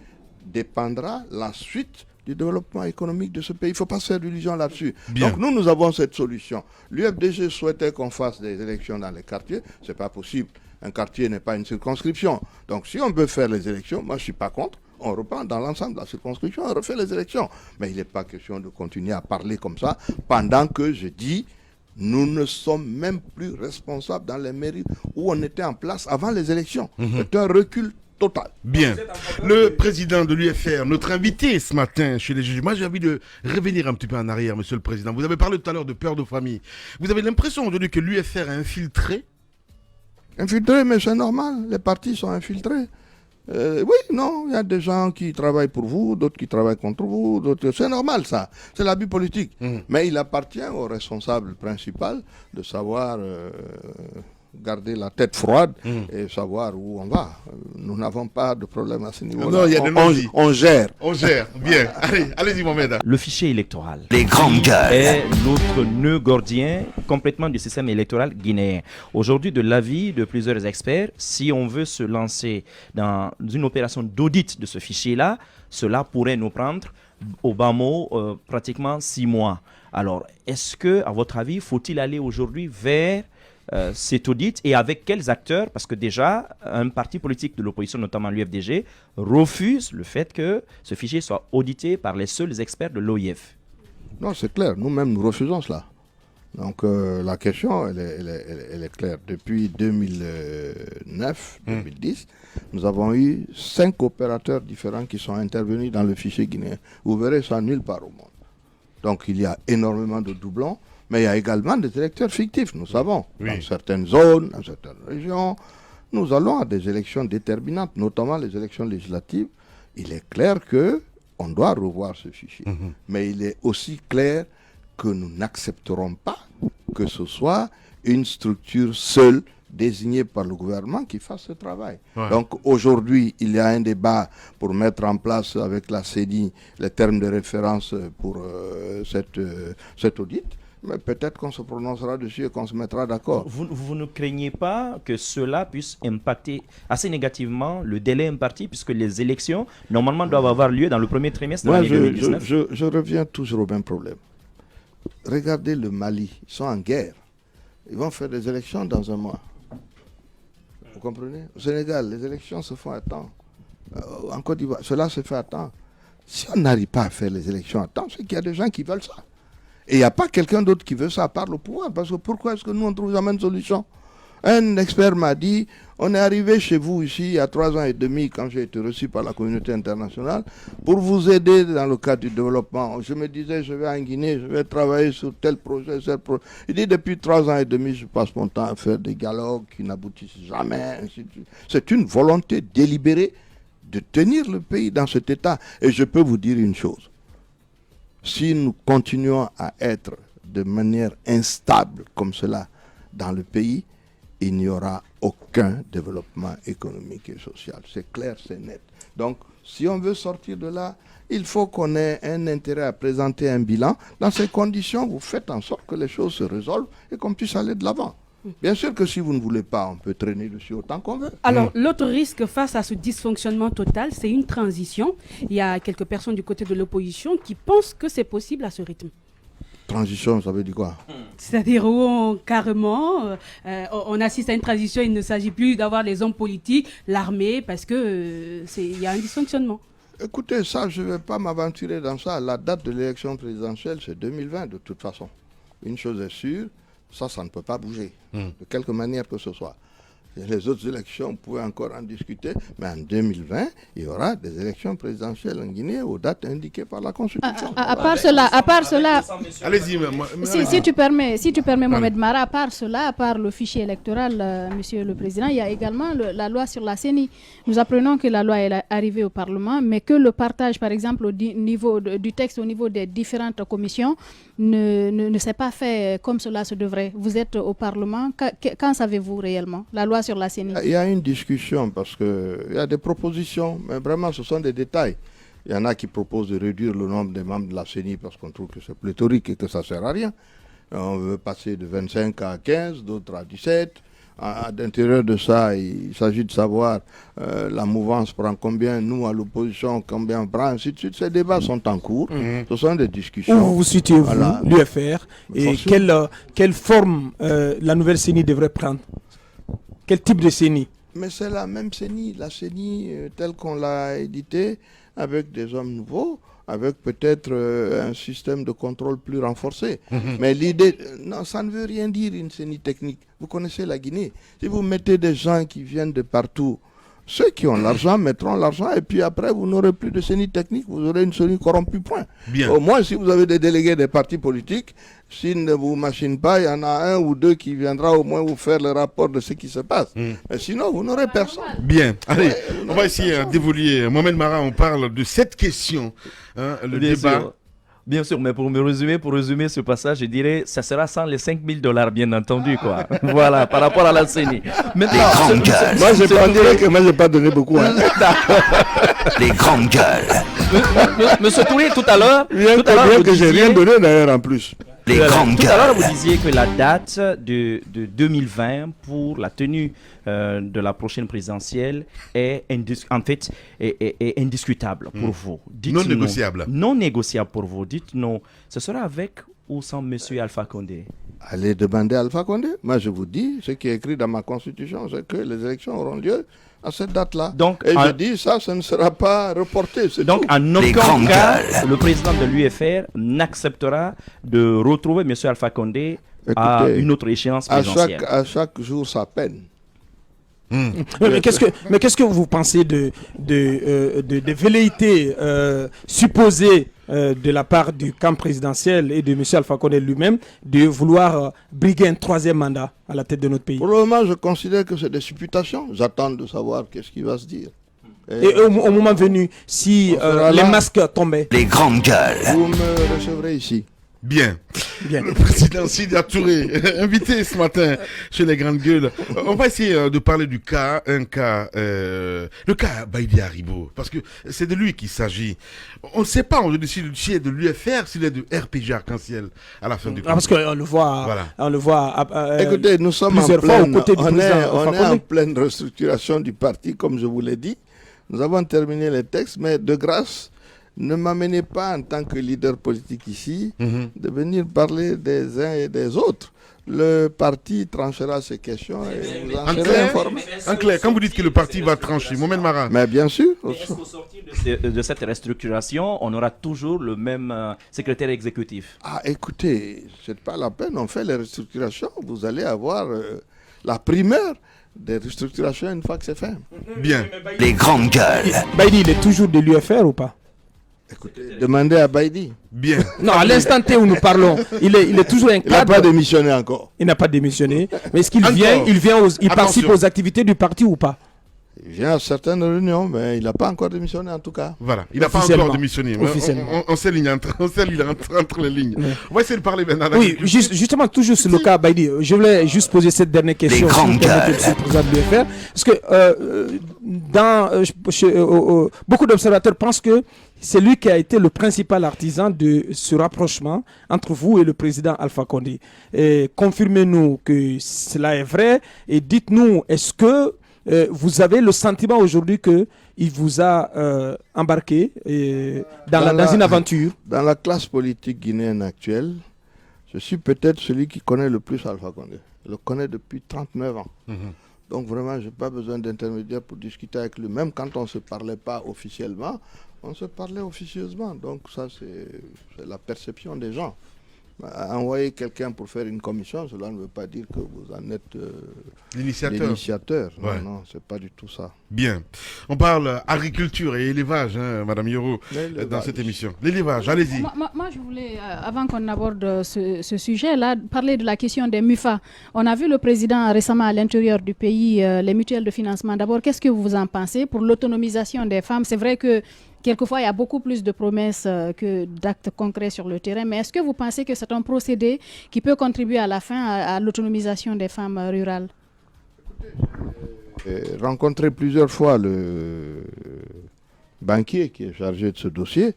dépendra la suite du développement économique de ce pays. Il ne faut pas se faire d'illusions là-dessus. Donc nous avons cette solution. L'UFDG souhaitait qu'on fasse des élections dans les quartiers. Ce n'est pas possible. Un quartier n'est pas une circonscription. Donc si on veut faire les élections, moi je ne suis pas contre. On reprend dans l'ensemble de la circonscription, on refait les élections. Mais il n'est pas question de continuer à parler comme ça pendant que je dis nous ne sommes même plus responsables dans les mairies où on était en place avant les élections. C'est un recul total. Bien. Le président de l'UFR, notre invité ce matin chez les juges. Moi, j'ai envie de revenir un petit peu en arrière, monsieur le président. Vous avez parlé tout à l'heure de peur de famille. Vous avez l'impression aujourd'hui que l'UFR est infiltré? Infiltré, mais c'est normal. Les partis sont infiltrés. Oui, non, il y a des gens qui travaillent pour vous, d'autres qui travaillent contre vous, d'autres. C'est normal ça, c'est l'abus politique. Mais il appartient au responsable principal de savoir garder la tête froide et savoir où on va. Nous n'avons pas de problème à ce niveau-là. On gère. On gère, bien. Allez-y Mohamed. Le fichier électoral. Les grandes gueules. Est notre nœud gordien complètement du système électoral guinéen. Aujourd'hui, de l'avis de plusieurs experts, si on veut se lancer dans une opération d'audit de ce fichier-là, cela pourrait nous prendre au bas mot pratiquement 6 mois. Alors, est-ce que, à votre avis, faut-il aller aujourd'hui vers cet audit et avec quels acteurs? Parce que déjà, un parti politique de l'opposition, notamment l'UFDG, refuse le fait que ce fichier soit audité par les seuls experts de l'OIF. Non, c'est clair. Nous-mêmes, nous refusons cela. Donc, la question, elle est claire. Depuis 2009-2010, nous avons eu 5 opérateurs différents qui sont intervenus dans le fichier guinéen. Vous verrez ça nulle part au monde. Donc, il y a énormément de doublons. Mais il y a également des électeurs fictifs, nous savons. Dans certaines zones, dans certaines régions, nous allons à des élections déterminantes, notamment les élections législatives. Il est clair qu'on doit revoir ce fichier. Mais il est aussi clair que nous n'accepterons pas que ce soit une structure seule désignée par le gouvernement qui fasse ce travail. Donc aujourd'hui, il y a un débat pour mettre en place avec la CENI les termes de référence pour cet audit. Mais peut-être qu'on se prononcera dessus et qu'on se mettra d'accord. Vous ne craignez pas que cela puisse impacter assez négativement le délai imparti, puisque les élections, normalement, doivent avoir lieu dans le premier trimestre de l'année 2019? Je reviens toujours au même problème. Regardez le Mali, ils sont en guerre. Ils vont faire des élections dans un mois. Vous comprenez? Au Sénégal, les élections se font à temps. En Côte d'Ivoire, cela se fait à temps. Si on n'arrive pas à faire les élections à temps, c'est qu'il y a des gens qui veulent ça. Et il n'y a pas quelqu'un d'autre qui veut ça à part le pouvoir. Parce que pourquoi est-ce que nous, on ne trouve jamais une solution? Un expert m'a dit, on est arrivé chez vous ici il y a 3 ans et demi quand j'ai été reçu par la communauté internationale pour vous aider dans le cadre du développement. Je me disais, je vais en Guinée, je vais travailler sur tel projet, tel projet. Il dit, depuis 3 ans et demi, je passe mon temps à faire des dialogues qui n'aboutissent jamais. C'est une volonté délibérée de tenir le pays dans cet état. Et je peux vous dire une chose. Si nous continuons à être de manière instable comme cela dans le pays, il n'y aura aucun développement économique et social. C'est clair, c'est net. Donc, si on veut sortir de là, il faut qu'on ait un intérêt à présenter un bilan. Dans ces conditions, vous faites en sorte que les choses se résolvent et qu'on puisse aller de l'avant. Bien sûr que si vous ne voulez pas, on peut traîner dessus autant qu'on veut. Alors, l'autre risque face à ce dysfonctionnement total, c'est une transition. Il y a quelques personnes du côté de l'opposition qui pensent que c'est possible à ce rythme. Transition, ça veut dire quoi? C'est-à-dire où carrément, on assiste à une transition, il ne s'agit plus d'avoir les hommes politiques, l'armée, parce qu'il y a un dysfonctionnement. Écoutez, ça, je ne vais pas m'aventurer dans ça. La date de l'élection présidentielle, c'est 2020 de toute façon. Une chose est sûre, ça ne peut pas bouger, de quelque manière que ce soit. Les autres élections, on pouvait encore en discuter, mais en 2020, il y aura des élections présidentielles en Guinée aux dates indiquées par la Constitution. À part cela, allez-y, si tu permets Mohamed Mara, à part cela, à part le fichier électoral, Monsieur le Président, il y a également la loi sur la CENI. Nous apprenons que la loi est arrivée au Parlement, mais que le partage, par exemple, au niveau du texte au niveau des différentes commissions ne s'est pas fait comme cela se devrait. Vous êtes au Parlement, qu'en savez-vous réellement? La loi sur la CENI. Il y a une discussion parce qu'il y a des propositions, mais vraiment ce sont des détails. Il y en a qui proposent de réduire le nombre des membres de la CENI parce qu'on trouve que c'est pléthorique et que ça ne sert à rien. On veut passer de 25 à 15, d'autres à 17. À l'intérieur de ça, il s'agit de savoir la mouvance prend combien, nous à l'opposition, combien on prend, ainsi de suite. Ces débats sont en cours. Ce sont des discussions. Où vous situez-vous, l'UFR, et quelle forme la nouvelle CENI devrait prendre? Quel type de CENI? Mais c'est la même CENI, la CENI telle qu'on l'a éditée, avec des hommes nouveaux, avec peut-être un système de contrôle plus renforcé. Mais l'idée, non, ça ne veut rien dire une CENI technique. Vous connaissez la Guinée. Si vous mettez des gens qui viennent de partout, ceux qui ont l'argent mettront l'argent et puis après vous n'aurez plus de CENI technique, vous aurez une CENI corrompue, point. Bien. Au moins si vous avez des délégués des partis politiques, s'ils ne vous machinent pas, il y en a un ou deux qui viendra au moins vous faire le rapport de ce qui se passe. Mais sinon vous n'aurez personne. Bien, allez, on va essayer d'évoluer. Mohamed Mara, on parle de cette question, le débat. Bien sûr, mais pour résumer ce passage, je dirais ça sera sans les $5,000, bien entendu, quoi. Voilà, par rapport à la CENI. Maintenant, moi, je n'ai pas donné beaucoup. Hein. Les grandes gueules. Monsieur Touré, tout à l'heure, que j'ai rien donné d'ailleurs en plus. Les grandes tout à l'heure, gueules. vous disiez que la date de 2020 pour la tenue de la prochaine présidentielle est indiscutable pour vous. Non négociable. Non négociable pour vous. Dites-nous, ce sera avec ou sans M. Alpha Condé? Allez demander à Alpha Condé. Moi, je vous dis, ce qui est écrit dans ma constitution, c'est que les élections auront lieu à cette date-là. Et je dis, ça ne sera pas reporté. Donc, en aucun cas, le président de l'UFR n'acceptera de retrouver M. Alpha Condé à une autre échéance présidentielle. À chaque jour, sa peine. Mais qu'est-ce que vous pensez de velléités supposées de la part du camp présidentiel et de M. Alpha Condé lui-même de vouloir briguer un troisième mandat à la tête de notre pays? Pour le moment, je considère que c'est des supputations. J'attends de savoir qu'est-ce qui va se dire. Et au moment venu, si les masques tombaient? Les grandes gueules. Vous me recevrez ici. Bien. Le président Sidia Touré, invité ce matin chez les grandes gueules. On va essayer de parler du cas, le cas Baïdi Haribo, parce que c'est de lui qu'il s'agit. On ne sait pas aujourd'hui s'il est de l'UFR, s'il est de RPG Arc-en-Ciel à la fin du parce qu'on le voit, écoutez, nous sommes en pleine restructuration du parti, comme je vous l'ai dit. Nous avons terminé les textes, mais de grâce, ne m'amenez pas en tant que leader politique ici de venir parler des uns et des autres. Le parti tranchera ces questions et vous en serez informés. En clair, quand vous dites que le parti va trancher, Mohamed Mara. Mais bien sûr. Est-ce qu'au sortir de cette restructuration, on aura toujours le même secrétaire exécutif? Ah, écoutez, c'est pas la peine, on fait les restructurations, vous allez avoir la primeur des restructurations une fois que c'est fait. Bien. Les grandes gueules. Baïdi, il est toujours de l'UFR ou pas? Écoutez, demandez à Baïdi. Bien. Non, à l'instant T où nous parlons, il est toujours un cadre. Il n'a pas démissionné encore. Il n'a pas démissionné. Mais est-ce qu'il il participe aux activités du parti ou pas? Il vient à certaines réunions, mais il n'a pas encore démissionné en tout cas. Voilà, il n'a pas encore démissionné. On s'aligne entre les lignes. Oui. On va essayer de parler maintenant. Oui, justement, toujours sur le cas Baïdi, je voulais juste poser cette dernière question sur le président de l'UFR. Parce que beaucoup d'observateurs pensent que c'est lui qui a été le principal artisan de ce rapprochement entre vous et le président Alpha Condé. Confirmez-nous que cela est vrai et dites-nous, est-ce que vous avez le sentiment aujourd'hui qu'il vous a embarqué dans une aventure? Dans la classe politique guinéenne actuelle, je suis peut-être celui qui connaît le plus Alpha Condé. Je le connais depuis 39 ans. Donc vraiment, je n'ai pas besoin d'intermédiaire pour discuter avec lui. Même quand on ne se parlait pas officiellement, on se parlait officieusement. Donc ça, c'est la perception des gens. Envoyer quelqu'un pour faire une commission, cela ne veut pas dire que vous en êtes l'initiateur. Non, c'est pas du tout ça. Bien. On parle agriculture et élevage, Madame Yoro, dans cette émission. L'élevage, allez-y. Moi, je voulais, avant qu'on aborde ce sujet-là, parler de la question des MUFA. On a vu le président récemment à l'intérieur du pays, les mutuelles de financement. D'abord, qu'est-ce que vous en pensez pour l'autonomisation des femmes? C'est vrai que quelquefois, il y a beaucoup plus de promesses que d'actes concrets sur le terrain. Mais est-ce que vous pensez que c'est un procédé qui peut contribuer à la fin à l'autonomisation des femmes rurales? J'ai rencontré plusieurs fois le banquier qui est chargé de ce dossier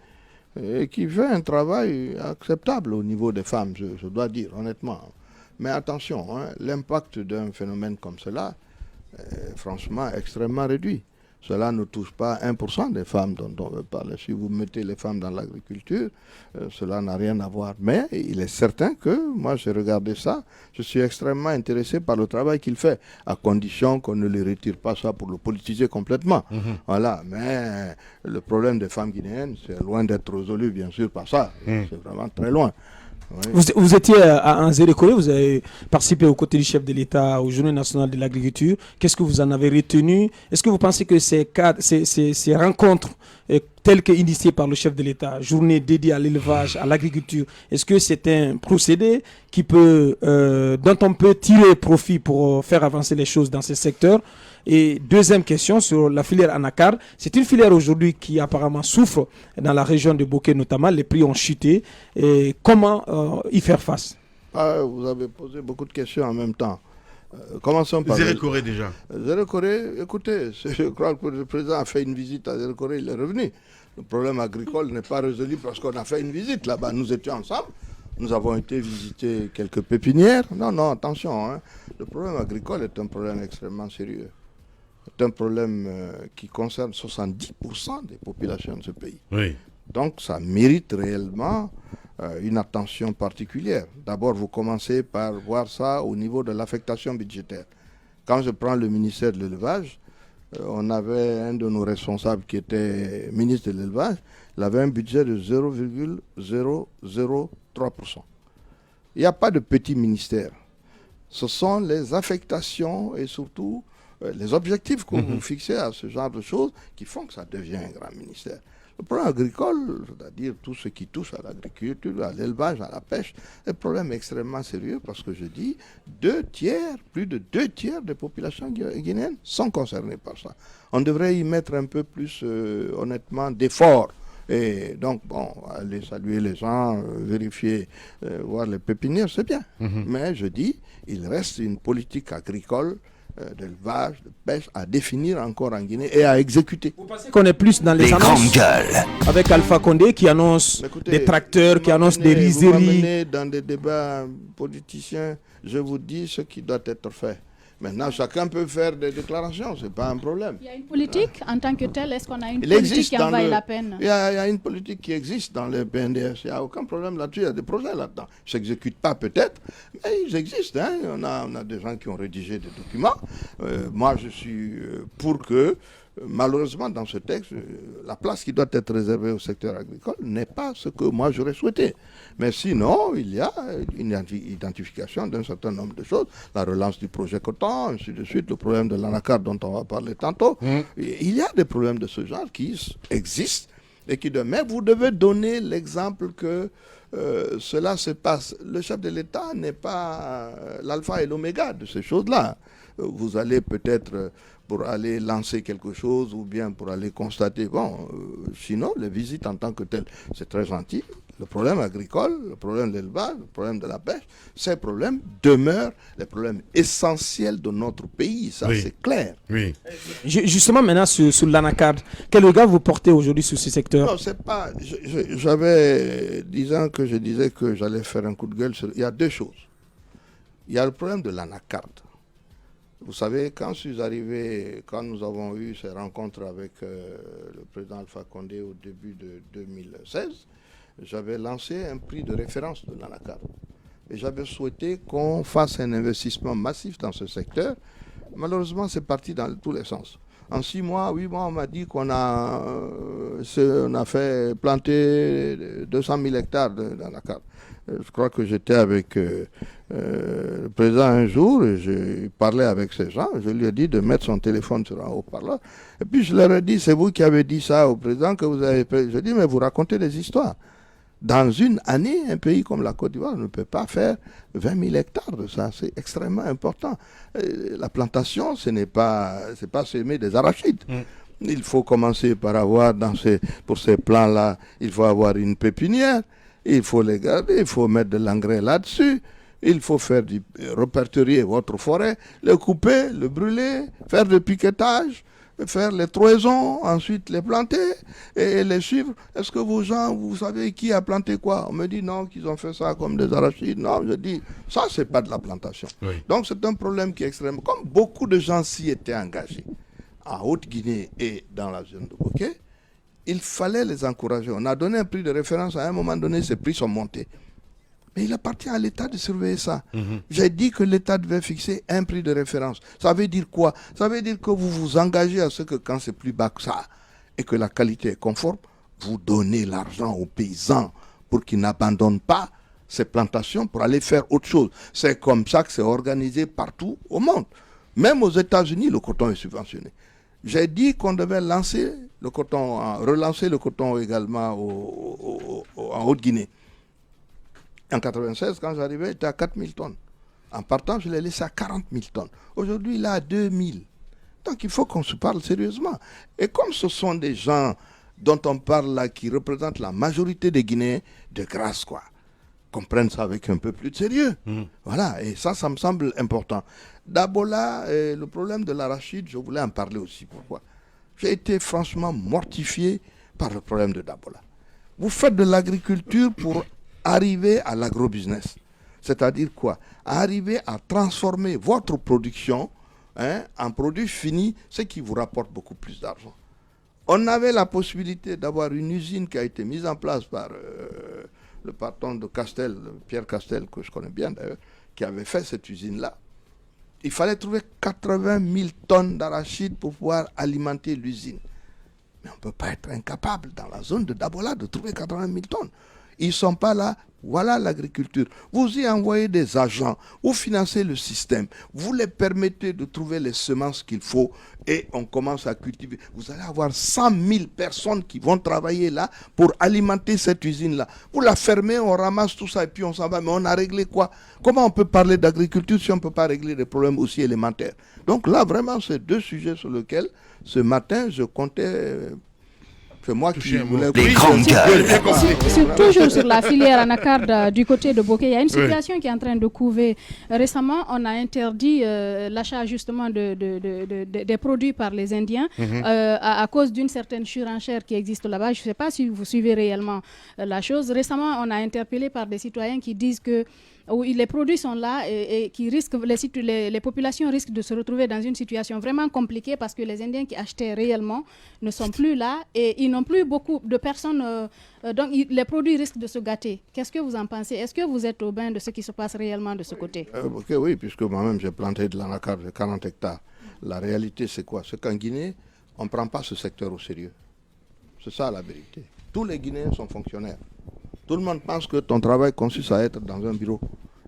et qui fait un travail acceptable au niveau des femmes, je dois dire honnêtement. Mais attention, l'impact d'un phénomène comme cela est franchement extrêmement réduit. cela ne touche pas 1% des femmes dont on veut parler. Si vous mettez les femmes dans l'agriculture, cela n'a rien à voir. Mais il est certain que, moi j'ai regardé ça, je suis extrêmement intéressé par le travail qu'il fait, à condition qu'on ne lui retire pas ça pour le politiser complètement. Voilà, mais le problème des femmes guinéennes, c'est loin d'être résolu, bien sûr, par ça. C'est vraiment très loin. Oui. Vous étiez à Nzérékoré, vous avez participé aux côtés du chef de l'État aux Journées nationales de l'agriculture. Qu'est-ce que vous en avez retenu? Est-ce que vous pensez que ces rencontres telles qu'initiées par le chef de l'État, journée dédiée à l'élevage, à l'agriculture, est-ce que c'est un procédé dont on peut tirer profit pour faire avancer les choses dans ces secteurs? Et deuxième question sur la filière anacarde. C'est une filière aujourd'hui qui apparemment souffre dans la région de Bokeh notamment. Les prix ont chuté. Et comment y faire face? Vous avez posé beaucoup de questions en même temps. Commençons par... Nzérékoré déjà. Nzérékoré, écoutez, je crois que le président a fait une visite à Nzérékoré, il est revenu. Le problème agricole n'est pas résolu parce qu'on a fait une visite là-bas. Nous étions ensemble. Nous avons été visiter quelques pépinières. Non, attention. Hein. Le problème agricole est un problème extrêmement sérieux. C'est un problème qui concerne 70% des populations de ce pays. Oui. Donc ça mérite réellement une attention particulière. D'abord, vous commencez par voir ça au niveau de l'affectation budgétaire. Quand je prends le ministère de l'élevage, on avait un de nos responsables qui était ministre de l'élevage, il avait un budget de 0,003%. Il n'y a pas de petit ministère. Ce sont les affectations et surtout les objectifs que vous fixez à ce genre de choses qui font que ça devient un grand ministère. Le problème agricole, c'est-à-dire tout ce qui touche à l'agriculture, à l'élevage, à la pêche, est un problème extrêmement sérieux parce que je dis, plus de 2 tiers des populations guinéennes sont concernées par ça. On devrait y mettre un peu plus, honnêtement, d'efforts. Et donc, bon, aller saluer les gens, vérifier, voir les pépinières, c'est bien. Mais je dis, il reste une politique agricole d'élevage, de pêche à définir encore en Guinée et à exécuter. Vous pensez qu'on est plus dans les annonces avec Alpha Condé qui annonce des tracteurs, qui annonce des rizeries? Vous m'amenez dans des débats politiciens, je vous dis ce qui doit être fait. Maintenant, chacun peut faire des déclarations, ce n'est pas un problème. Il y a une politique en tant que telle, est-ce qu'on a une politique qui en vaille la peine? Il y a une politique qui existe dans le PNDS, il n'y a aucun problème là-dessus, il y a des projets là-dedans. Ils ne s'exécutent pas peut-être, mais ils existent. Hein. On a des gens qui ont rédigé des documents. Moi, je suis pour que, malheureusement, dans ce texte, la place qui doit être réservée au secteur agricole n'est pas ce que moi j'aurais souhaité. Mais sinon, il y a une identification d'un certain nombre de choses, la relance du projet coton, ainsi de suite, le problème de l'anacarde dont on va parler tantôt. Il y a des problèmes de ce genre qui existent et qui mais vous devez donner l'exemple que cela se passe. Le chef de l'État n'est pas l'alpha et l'oméga de ces choses-là. Vous allez peut-être pour aller lancer quelque chose ou bien pour aller constater. Bon, sinon, les visites en tant que telles, c'est très gentil. Le problème agricole, le problème de l'élevage, le problème de la pêche, ces problèmes demeurent les problèmes essentiels de notre pays. Ça, c'est clair. Oui. Justement, maintenant, sur l'anacarde, quel regard vous portez aujourd'hui sur ce secteur? Non, c'est pas... J'avais 10 ans que je disais que j'allais faire un coup de gueule. Il y a 2 choses. Il y a le problème de l'anacarde. Vous savez, quand nous avons eu ces rencontres avec le président Alpha Condé au début de 2016, j'avais lancé un prix de référence de l'anacarde. Et j'avais souhaité qu'on fasse un investissement massif dans ce secteur. Malheureusement, c'est parti dans tous les sens. En 6 mois, 8 mois, on m'a dit qu'on a fait planter 200 000 hectares d'anacarde. Je crois que j'étais avec le président un jour, et je parlais avec ces gens, je lui ai dit de mettre son téléphone sur un haut-parleur. Et puis je leur ai dit, c'est vous qui avez dit ça au président que vous avez fait. Je dis, mais vous racontez des histoires. Dans une année, un pays comme la Côte d'Ivoire ne peut pas faire 20 000 hectares de ça. C'est extrêmement important. La plantation, ce n'est pas semer des arachides. Il faut commencer par avoir, pour ces plans-là, il faut avoir une pépinière. Il faut les garder, il faut mettre de l'engrais là-dessus. Il faut répertorier votre forêt, le couper, le brûler, faire le piquetage, faire les troisons, ensuite les planter et les suivre. Est-ce que vos gens, vous savez qui a planté quoi? On me dit non, qu'ils ont fait ça comme des arachides. Non, je dis, ça, c'est pas de la plantation. Oui. Donc, c'est un problème qui est extrême. Comme beaucoup de gens s'y étaient engagés, en Haute-Guinée et dans la zone de Bokeh, il fallait les encourager. On a donné un prix de référence, à un moment donné, ces prix sont montés. Mais il appartient à l'État de surveiller ça. J'ai dit que l'État devait fixer un prix de référence. Ça veut dire quoi? Ça veut dire que vous vous engagez à ce que quand c'est plus bas que ça et que la qualité est conforme, vous donnez l'argent aux paysans pour qu'ils n'abandonnent pas ces plantations pour aller faire autre chose. C'est comme ça que c'est organisé partout au monde. Même aux États-Unis, le coton est subventionné. J'ai dit qu'on devait lancer le coton, relancer le coton également en Haute-Guinée. En 1996, quand j'arrivais, il était à 4 000 tonnes. En partant, je l'ai laissé à 40 000 tonnes. Aujourd'hui, il est à 2 000. Donc, il faut qu'on se parle sérieusement. Et comme ce sont des gens dont on parle là, qui représentent la majorité des Guinéens, de grâce, quoi, qu'on prenne ça avec un peu plus de sérieux. Voilà, et ça me semble important. Dabola, le problème de l'arachide, je voulais en parler aussi. Pourquoi? J'ai été franchement mortifié par le problème de Dabola. Vous faites de l'agriculture pour arriver à l'agrobusiness. C'est-à-dire quoi? Arriver à transformer votre production en produit fini, ce qui vous rapporte beaucoup plus d'argent. On avait la possibilité d'avoir une usine qui a été mise en place par le patron de Castel, Pierre Castel, que je connais bien d'ailleurs, qui avait fait cette usine-là. Il fallait trouver 80 000 tonnes d'arachide pour pouvoir alimenter l'usine. Mais on ne peut pas être incapable dans la zone de Dabola de trouver 80 000 tonnes. Ils ne sont pas là. Voilà l'agriculture. Vous y envoyez des agents, vous financez le système, vous les permettez de trouver les semences qu'il faut et on commence à cultiver. Vous allez avoir 100 000 personnes qui vont travailler là pour alimenter cette usine-là. Vous la fermez, on ramasse tout ça et puis on s'en va. Mais on a réglé quoi? Comment on peut parler d'agriculture si on ne peut pas régler des problèmes aussi élémentaires? Donc là, vraiment, c'est deux sujets sur lesquels, ce matin, je comptais... C'est moi qui voulais... Les grandes gueules. Toujours sur la filière anacarde du côté de Bokeh, il y a une situation qui est en train de couver. Récemment, on a interdit l'achat justement des produits par les Indiens à cause d'une certaine surenchère qui existe là-bas. Je ne sais pas si vous suivez réellement la chose. Récemment, on a interpellé par des citoyens qui disent que les produits sont là et qui risquent, les populations risquent de se retrouver dans une situation vraiment compliquée parce que les Indiens qui achetaient réellement ne sont plus là et ils n'ont plus beaucoup de personnes, donc les produits risquent de se gâter. Qu'est-ce que vous en pensez? Est-ce que vous êtes au bain de ce qui se passe réellement de ce côté? Oui, puisque moi-même j'ai planté de l'anacarde de 40 hectares. La réalité c'est quoi? C'est qu'en Guinée, on ne prend pas ce secteur au sérieux. C'est ça la vérité. Tous les Guinéens sont fonctionnaires. Tout le monde pense que ton travail consiste à être dans un bureau.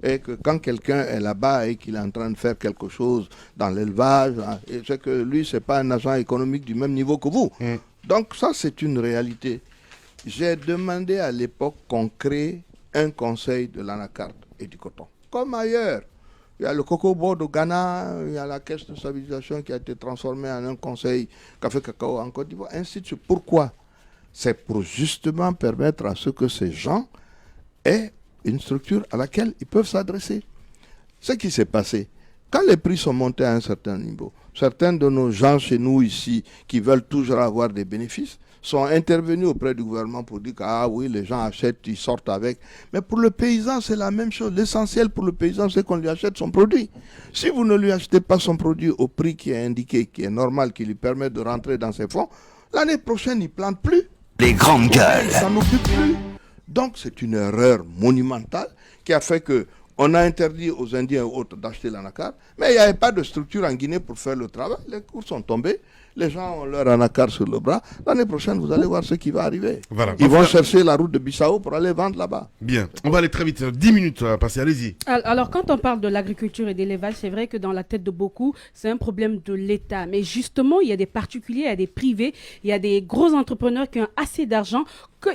Et que quand quelqu'un est là-bas et qu'il est en train de faire quelque chose dans l'élevage, c'est que lui, ce n'est pas un agent économique du même niveau que vous. Donc ça, c'est une réalité. J'ai demandé à l'époque qu'on crée un conseil de l'anacarde et du coton. Comme ailleurs. Il y a le Cocoa Board au Ghana, il y a la caisse de stabilisation qui a été transformée en un conseil café cacao en Côte d'Ivoire, ainsi de suite. Pourquoi? C'est pour justement permettre à ce que ces gens aient une structure à laquelle ils peuvent s'adresser. Ce qui s'est passé, quand les prix sont montés à un certain niveau, certains de nos gens chez nous ici, qui veulent toujours avoir des bénéfices, sont intervenus auprès du gouvernement pour dire que ah oui, les gens achètent, ils sortent avec. Mais pour le paysan, c'est la même chose. L'essentiel pour le paysan, c'est qu'on lui achète son produit. Si vous ne lui achetez pas son produit au prix qui est indiqué, qui est normal, qui lui permet de rentrer dans ses fonds, l'année prochaine, il ne plante plus. Les grandes gueules. Ça n'occupe plus. Donc c'est une erreur monumentale qui a fait que on a interdit aux Indiens et autres d'acheter l'anacarde, mais il n'y avait pas de structure en Guinée pour faire le travail. Les cours sont tombés, les gens ont leur anacarde sur le bras. L'année prochaine, vous allez voir ce qui va arriver. Voilà. Ils vont chercher la route de Bissau pour aller vendre là-bas. Bien, on va aller très vite. 10 minutes à passer, allez-y. Alors, quand on parle de l'agriculture et d'élevage, c'est vrai que dans la tête de beaucoup, c'est un problème de l'État. Mais justement, il y a des particuliers, il y a des privés, il y a des gros entrepreneurs qui ont assez d'argent.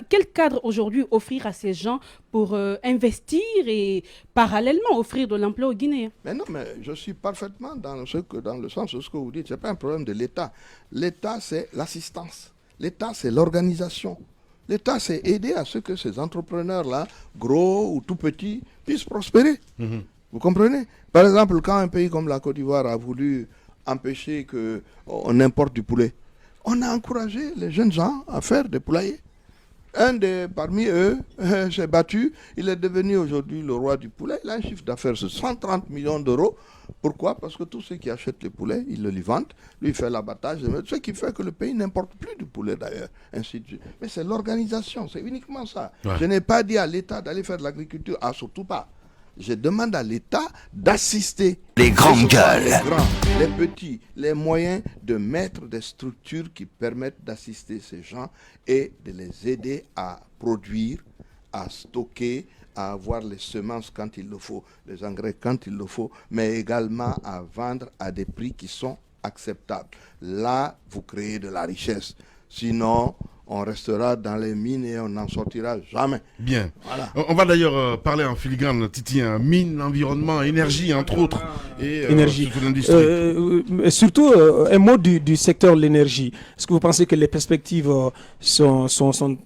Quel cadre aujourd'hui offrir à ces gens pour investir et parallèlement offrir de l'emploi aux Guinéens? Mais non, mais je suis parfaitement dans le sens de ce que vous dites. Ce n'est pas un problème de l'État. L'État, c'est l'assistance. L'État, c'est l'organisation. L'État, c'est aider à ce que ces entrepreneurs-là, gros ou tout petits, puissent prospérer. Vous comprenez? Par exemple, quand un pays comme la Côte d'Ivoire a voulu empêcher qu'on importe du poulet, on a encouragé les jeunes gens à faire des poulaillers. Parmi eux s'est battu, il est devenu aujourd'hui le roi du poulet. Il a un chiffre d'affaires de 130 millions d'euros Pourquoi? Parce que tous ceux qui achètent les poulets, ils le lui vendent, lui il fait l'abattage, ce qui fait que le pays n'importe plus du poulet d'ailleurs, ainsi de suite. Mais c'est l'organisation, c'est uniquement ça. Ouais. Je n'ai pas dit à l'État d'aller faire de l'agriculture, surtout pas. Je demande à l'État d'assister les grandes gueules, les grands, les petits, les moyens, de mettre des structures qui permettent d'assister ces gens et de les aider à produire, à stocker, à avoir les semences quand il le faut, les engrais quand il le faut, mais également à vendre à des prix qui sont acceptables. Là, vous créez de la richesse. Sinon, on restera dans les mines et on n'en sortira jamais. Bien. Voilà. On va d'ailleurs parler en filigrane, Titi, mine, environnement, énergie, entre autres. Et énergie. Surtout, un mot du secteur de l'énergie. Est-ce que vous pensez que les perspectives s'annoncent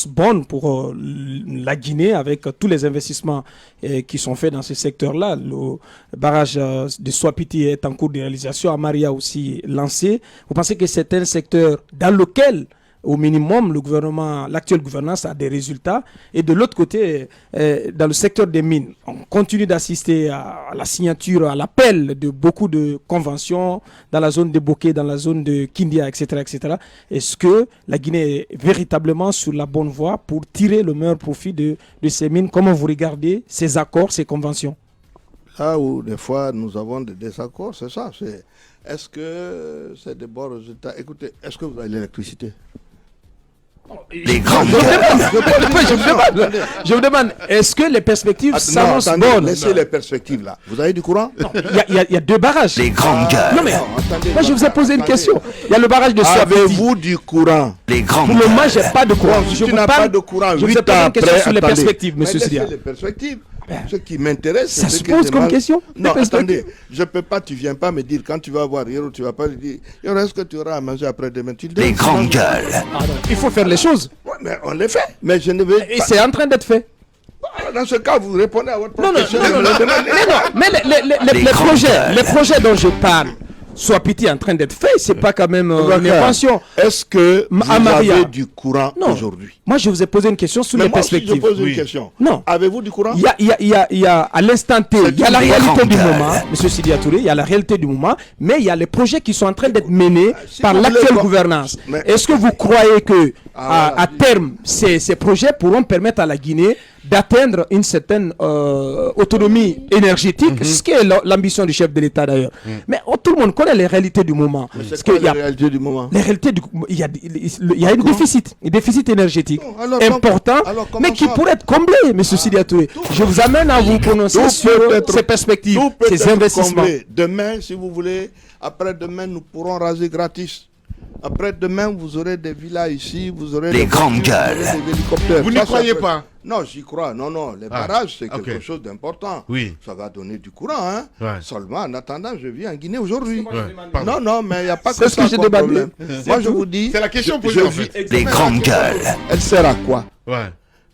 bonnes pour la Guinée avec tous les investissements qui sont faits dans ce secteur-là? Le barrage de Swapiti est en cours de réalisation, Amaria aussi lancé. Vous pensez que c'est un secteur dans lequel au minimum, l'actuelle gouvernance a des résultats. Et de l'autre côté, dans le secteur des mines, on continue d'assister à la signature, à l'appel de beaucoup de conventions dans la zone de Bokeh, dans la zone de Kindia, etc., etc. Est-ce que la Guinée est véritablement sur la bonne voie pour tirer le meilleur profit de ces mines? Comment vous regardez ces accords, ces conventions? Là où des fois nous avons des désaccords, c'est ça. Est-ce que c'est des bons résultats? Écoutez, est-ce que vous avez l'électricité? Les grandes Je vous demande, est-ce que les perspectives s'annoncent bonnes? Laissez les perspectives là. Vous avez du courant? Il y a 2 barrages. Les grandes gueules. Non mais, moi je vous ai posé une question. Il y a le barrage de Swapiti. Avez-vous du courant? Les grandes gueules. Pour le moment, j'ai pas de courant. Si tu n'as pas de courant, je vous ai posé une question sur les perspectives, monsieur Sidia. Les perspectives. Ce qui m'intéresse, ça se pose comme question. Non, attendez, je peux pas, tu viens pas me dire quand tu vas voir Hiro, tu vas pas lui dire Hiro, est-ce que tu auras à manger après-demain? Les grandes gueules. Il faut faire les choses. Ouais, mais on les fait. Mais je ne vais Et c'est en train d'être fait. Dans ce cas, vous répondez à votre question. Mais les projets dont je parle, Swapiti est en train d'être fait, c'est pas quand même une invention. Est-ce que vous avez du courant aujourd'hui? Moi, je vous ai posé une question sur les perspectives. Si je pose une question. Non. Avez-vous du courant? Il y a à l'instant T, il y a la réalité du moment, M. Sidia Touré, il y a la réalité du moment, mais il y a les projets qui sont en train d'être menés par l'actuelle gouvernance. Est-ce que vous croyez que à terme, ces projets pourront permettre à la Guinée d'atteindre une certaine autonomie énergétique, ce qui est l'ambition du chef de l'État d'ailleurs. Mais tout le monde connaît les réalités du moment. C'est quoi les réalités du moment? Les réalités il y a un déficit énergétique important, mais qui pourrait être comblé, M. Sidia Touré. Je vous amène à vous prononcer sur ces perspectives, ces investissements. Demain, si vous voulez, après-demain, nous pourrons raser gratis. Après-demain, vous aurez des villas ici, vous aurez les grandes gueules. Des hélicoptères. Vous n'y croyez pas? Non, j'y crois. Non, les barrages, c'est quelque chose d'important. Oui. Ça va donner du courant, hein. Ouais. Seulement, en attendant, je vis en Guinée aujourd'hui. Ouais. Non, mais il n'y a pas que ça comme problème. Moi, je vous dis... C'est la question posée, en fait. Les grandes gueules. Elle sert à quoi? Ouais.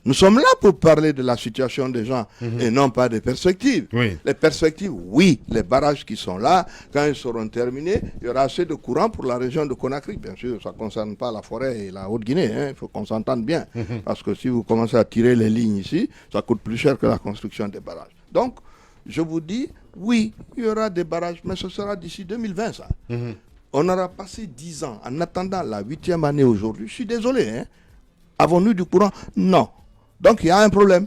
Nous sommes là pour parler de la situation des gens et non pas des perspectives. Oui. Les perspectives, oui, les barrages qui sont là, quand ils seront terminés, il y aura assez de courant pour la région de Conakry. Bien sûr, ça ne concerne pas la forêt et la Haute-Guinée, il faut qu'on s'entende bien. Parce que si vous commencez à tirer les lignes ici, ça coûte plus cher que la construction des barrages. Donc, je vous dis, oui, il y aura des barrages, mais ce sera d'ici 2020, ça. On aura passé 10 ans en attendant la 8e année aujourd'hui. Je suis désolé, hein. Avons-nous du courant? Non. Donc il y a un problème.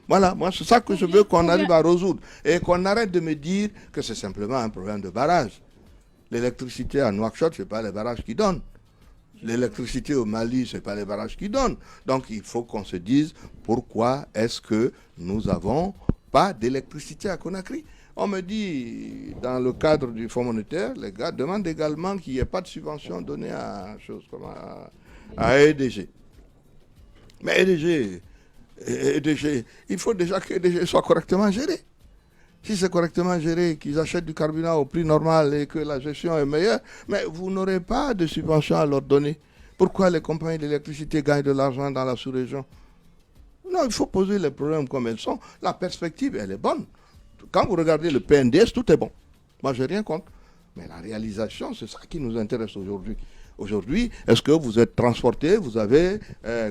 Voilà, moi c'est ça que je veux qu'on arrive à résoudre. Et qu'on arrête de me dire que c'est simplement un problème de barrage. L'électricité à Nouakchott, ce n'est pas les barrages qui donnent. L'électricité au Mali, ce n'est pas les barrages qui donnent. Donc il faut qu'on se dise pourquoi est-ce que nous n'avons pas d'électricité à Conakry. On me dit, dans le cadre du Fonds monétaire, les gars demandent également qu'il n'y ait pas de subvention donnée à EDG. Mais EDG, il faut déjà que EDG soit correctement géré. Si c'est correctement géré, qu'ils achètent du carburant au prix normal et que la gestion est meilleure, mais vous n'aurez pas de subvention à leur donner. Pourquoi les compagnies d'électricité gagnent de l'argent dans la sous-région? Non, il faut poser les problèmes comme ils sont. La perspective, elle est bonne. Quand vous regardez le PNDS, tout est bon. Moi, je n'ai rien contre. Mais la réalisation, c'est ça qui nous intéresse aujourd'hui. Aujourd'hui, est-ce que vous êtes transporté, vous avez,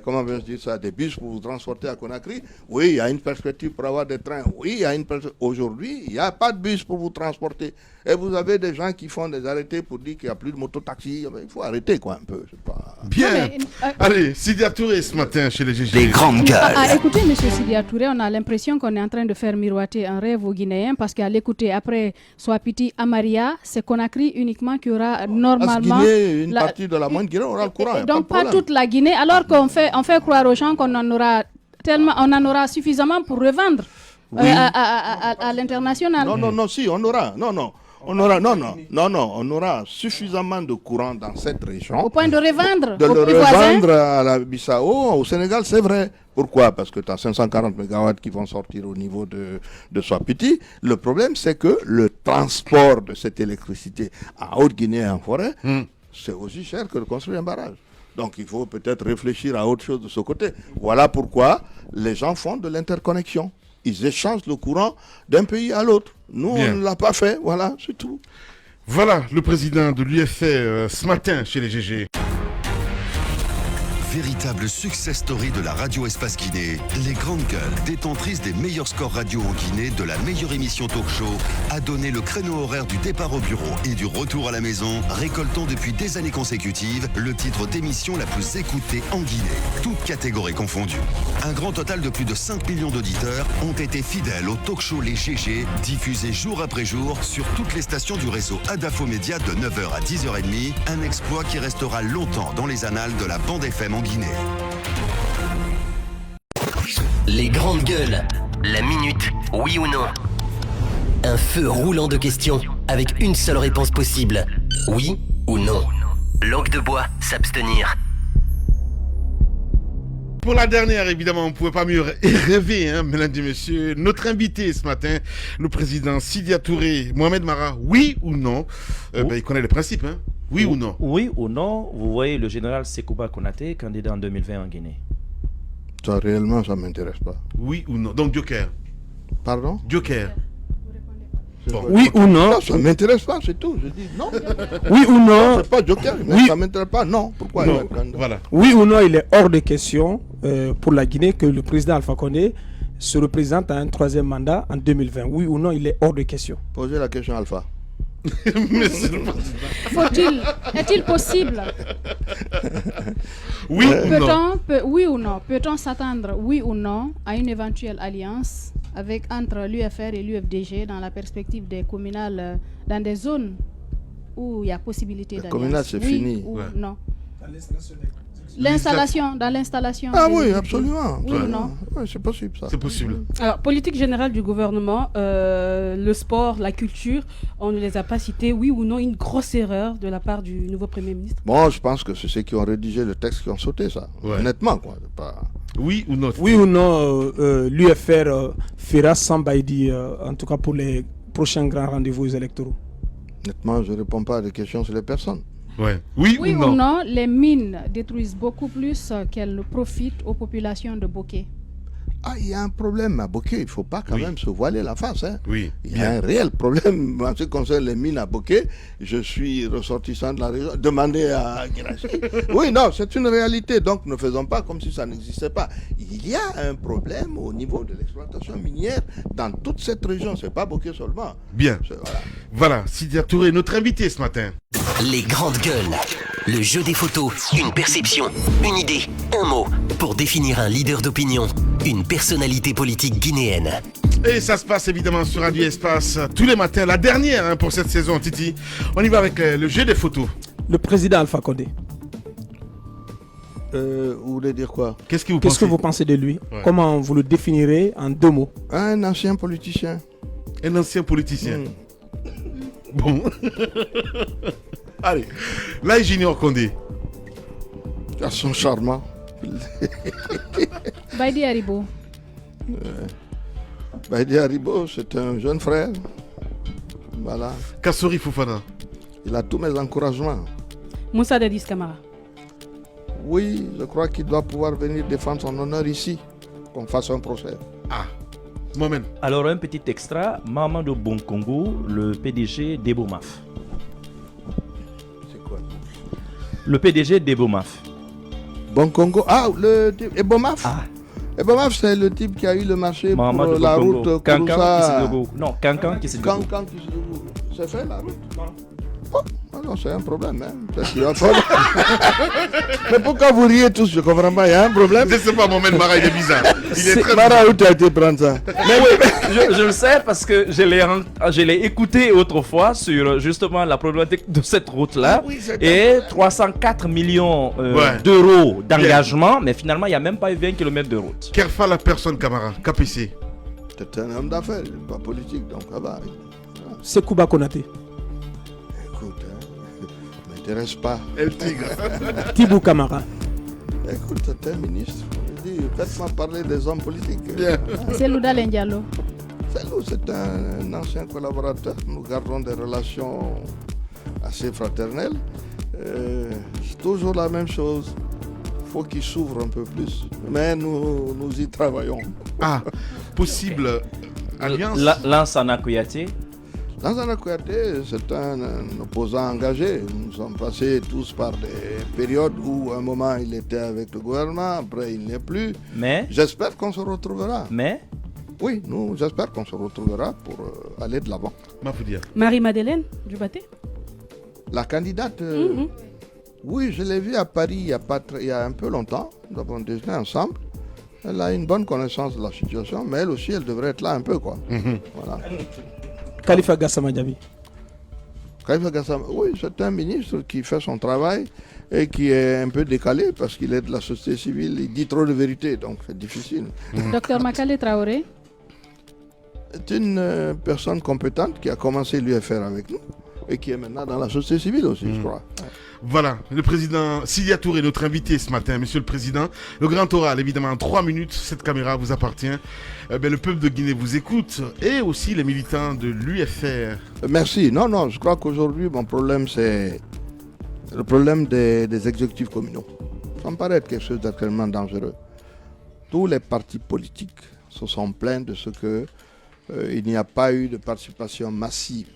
comment vais-je dire ça, des bus pour vous transporter à Conakry? Oui, il y a une perspective pour avoir des trains. Oui, il y a une perspective. Aujourd'hui, il n'y a pas de bus pour vous transporter. Et vous avez des gens qui font des arrêtés pour dire qu'il n'y a plus de mototaxi. Il faut arrêter, quoi, un peu. Pas... Bien. Allez, Sidia Touré ce matin chez les GG. Les grandes gueules. Écoutez, M. Sidia Touré, on a l'impression qu'on est en train de faire miroiter un rêve aux Guinéens parce qu'à l'écouter, après Swapiti, Amaria, c'est Conakry uniquement qui aura normalement... Une partie de la moindre Guinée aura le courant. Donc pas toute la Guinée, alors qu'on fait croire aux gens qu'on en aura tellement, on en aura suffisamment pour revendre à l'international. Non, si, on aura. On aura suffisamment de courant dans cette région. Au point de revendre de le revendre à la Bissau, au Sénégal, c'est vrai. Pourquoi? Parce que tu as 540 MW qui vont sortir au niveau de Swapiti. Le problème, c'est que le transport de cette électricité à Haute-Guinée et en forêt, c'est aussi cher que de construire un barrage. Donc il faut peut-être réfléchir à autre chose de ce côté. Voilà pourquoi les gens font de l'interconnexion. Ils échangent le courant d'un pays à l'autre. Nous, on ne l'a pas fait. Voilà, c'est tout. Voilà le président de l'UFR ce matin chez les GG. Véritable success story de la radio Espace Guinée, les grandes gueules, détentrices des meilleurs scores radio en Guinée de la meilleure émission talk show, a donné le créneau horaire du départ au bureau et du retour à la maison, récoltant depuis des années consécutives le titre d'émission la plus écoutée en Guinée, toutes catégories confondues. Un grand total de plus de 5 millions d'auditeurs ont été fidèles au talk show Les GG, diffusé jour après jour sur toutes les stations du réseau Adafo Média de 9h à 10h30, un exploit qui restera longtemps dans les annales de la bande FM en Guinée. Les grandes gueules, la minute, oui ou non. Un feu roulant de questions avec une seule réponse possible, oui ou non. Langue de bois, s'abstenir. Pour la dernière, évidemment, on ne pouvait pas mieux rêver, hein, mesdames et messieurs. Notre invité ce matin, le président Sidia Touré, Mohamed Mara, oui ou non, il connaît les principes, hein. Oui ou non? Oui ou non, vous voyez le général Sekouba Konaté, candidat en 2020 en Guinée. Ça, réellement, ça ne m'intéresse pas. Oui ou non? Donc, Joker. Pardon? Joker. Bon. Oui ou non? Non, ça ne m'intéresse pas, c'est tout. Je dis non. Oui ou non? C'est pas Joker, mais oui. Ça ne m'intéresse pas. Non. Pourquoi? Non. Voilà. Oui ou non, il est hors de question pour la Guinée que le président Alpha Condé se représente à un troisième mandat en 2020. Oui ou non, il est hors de question. Posez la question, Alpha. Est-il possible? Oui ou non? Oui ou non? Peut-on s'attendre, oui ou non, à une éventuelle alliance entre l'UFR et l'UFDG dans la perspective des communales, dans des zones où il y a possibilité d'alliance? Les communales, c'est fini. Ou non? Dans l'installation. Ah oui, absolument. Oui ou non? Oui, c'est possible ça. C'est possible. Alors, politique générale du gouvernement, le sport, la culture, on ne les a pas cités. Oui ou non, une grosse erreur de la part du nouveau Premier ministre? Bon, je pense que c'est ceux qui ont rédigé le texte qui ont sauté ça. Ouais. Honnêtement, quoi. Oui ou non? Oui ou non, l'UFR fera sans Baïdi, en tout cas pour les prochains grands rendez-vous électoraux? Honnêtement, je ne réponds pas à des questions sur les personnes. Ouais. Oui ou non, les mines détruisent beaucoup plus qu'elles profitent aux populations de Bokeh. Ah, il y a un problème à Bokeh, il ne faut pas quand même se voiler la face. Hein. Oui. Il y a un réel problème en ce qui concerne les mines à Bokeh. Je suis ressortissant de la région. Demandez à Guirassy. Oui, non, c'est une réalité. Donc ne faisons pas comme si ça n'existait pas. Il y a un problème au niveau de l'exploitation minière dans toute cette région. Ce n'est pas Bokeh seulement. Bien. Voilà, Sidia Touré, notre invité ce matin. Les grandes gueules. Le jeu des photos, une perception, une idée, un mot pour définir un leader d'opinion, une personnalité politique guinéenne. Et ça se passe évidemment sur Radio Espace tous les matins, la dernière pour cette saison, Titi. On y va avec le jeu des photos. Le président Alpha Condé. Vous voulez dire quoi? Qu'est-ce que vous pensez de lui? Comment vous le définirez en 2 mots? Un ancien politicien. Un ancien politicien. Bon. Allez, là, Junior Condé. Garçon charmant. Baïdi Haribo. Baïdi Haribo, c'est un jeune frère. Voilà. Kassori Fofana. Il a tous mes encouragements. Moussa Dadis Camara. Oui, je crois qu'il doit pouvoir venir défendre son honneur ici, qu'on fasse un procès. Ah, Mohamed. Alors, un petit extra, Mamadou Bonkongo, le PDG d'Ebomaf. C'est quoi? Le PDG d'Ebomaf. Bon Congo. Ah, le Ebomaf. Ebomaf, c'est le type qui a eu le marché pour la route Cancan. Non, Cancan qui s'est C'est fait la route? Non, c'est un problème. Hein. Mais pourquoi vous riez tous? Je comprends pas, il y a un problème. Je sais pas, Mohamed Mara, il est bizarre. Mara, où tu as été prendre ça? Mais oui, je le sais parce que je l'ai écouté autrefois sur justement la problématique de cette route-là. Et 304 millions d'euros d'engagement, mais finalement, il n'y a même pas eu 20 km de route. Kerfa la personne, Camara, KPC. C'est un homme d'affaires, pas politique, donc là-bas. C'est Kouba Konaté. M'intéresse pas. El Tigre. Tibou Camara. Écoute, c'est un ministre. Faites-moi parler des hommes politiques. C'est Louda Lendialo. C'est un ancien collaborateur. Nous gardons des relations assez fraternelles. C'est toujours la même chose. Il faut qu'il s'ouvre un peu plus. Mais nous y travaillons. Ah, possible alliance. Lansana Kouyaté. Lansana Kouyaté, c'est un opposant engagé. Nous sommes passés tous par des périodes où, à un moment, il était avec le gouvernement, après, il n'est plus. Mais j'espère qu'on se retrouvera. Mais oui, j'espère qu'on se retrouvera pour aller de l'avant. Marie-Madeleine Djubaté. La candidate, oui, je l'ai vue à Paris il y a un peu longtemps. Nous avons déjeuné ensemble. Elle a une bonne connaissance de la situation, mais elle aussi, elle devrait être là un peu, quoi. Voilà. Khalifa Gassama Diaby. Khalifa Gassama, oui, c'est un ministre qui fait son travail et qui est un peu décalé parce qu'il est de la société civile. Il dit trop de vérité, donc c'est difficile. Docteur Makale Traoré. C'est une personne compétente qui a commencé l'UFR avec nous et qui est maintenant dans la société civile aussi, je crois. Voilà, le président Sidia Touré, notre invité ce matin. Monsieur le président, le grand oral, évidemment, en 3 minutes, cette caméra vous appartient. Le peuple de Guinée vous écoute et aussi les militants de l'UFR. Merci. Non, je crois qu'aujourd'hui, mon problème, c'est le problème des exécutifs communaux. Ça me paraît être quelque chose d'extrêmement dangereux. Tous les partis politiques se sont plaints de ce que il n'y a pas eu de participation massive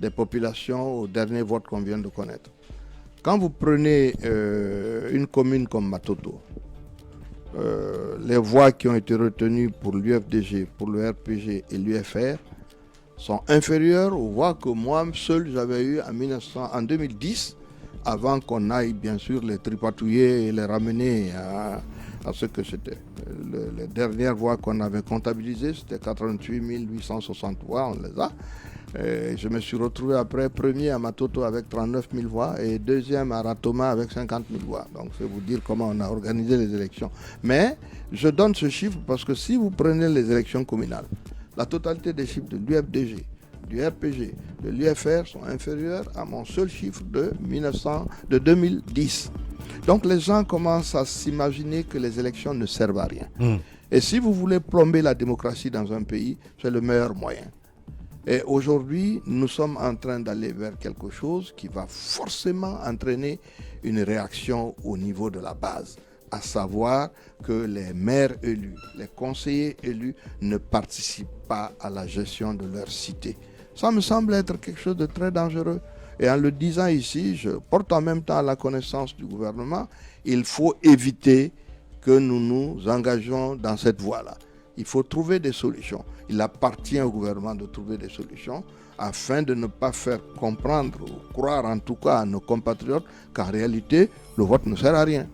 des populations au dernier vote qu'on vient de connaître. Quand vous prenez une commune comme Matoto, les voix qui ont été retenues pour l'UFDG, pour le RPG et l'UFR sont inférieures aux voix que moi seul j'avais eues en 2010, avant qu'on aille bien sûr les tripatouiller et les ramener à ce que c'était. Les dernières voix qu'on avait comptabilisées, c'était 88 860 voix, on les a. Je me suis retrouvé après premier à Matoto avec 39 000 voix et deuxième à Ratoma avec 50 000 voix. Donc c'est vous dire comment on a organisé les élections. Mais je donne ce chiffre parce que si vous prenez les élections communales, la totalité des chiffres de l'UFDG, du RPG, de l'UFR sont inférieurs à mon seul chiffre de 2010. Donc les gens commencent à s'imaginer que les élections ne servent à rien. Et si vous voulez plomber la démocratie dans un pays, c'est le meilleur moyen. Et aujourd'hui, nous sommes en train d'aller vers quelque chose qui va forcément entraîner une réaction au niveau de la base, à savoir que les maires élus, les conseillers élus ne participent pas à la gestion de leur cité. Ça me semble être quelque chose de très dangereux. Et en le disant ici, je porte en même temps à la connaissance du gouvernement, il faut éviter que nous nous engagions dans cette voie-là. Il faut trouver des solutions. Il appartient au gouvernement de trouver des solutions afin de ne pas faire comprendre ou croire en tout cas à nos compatriotes qu'en réalité, le vote ne sert à rien.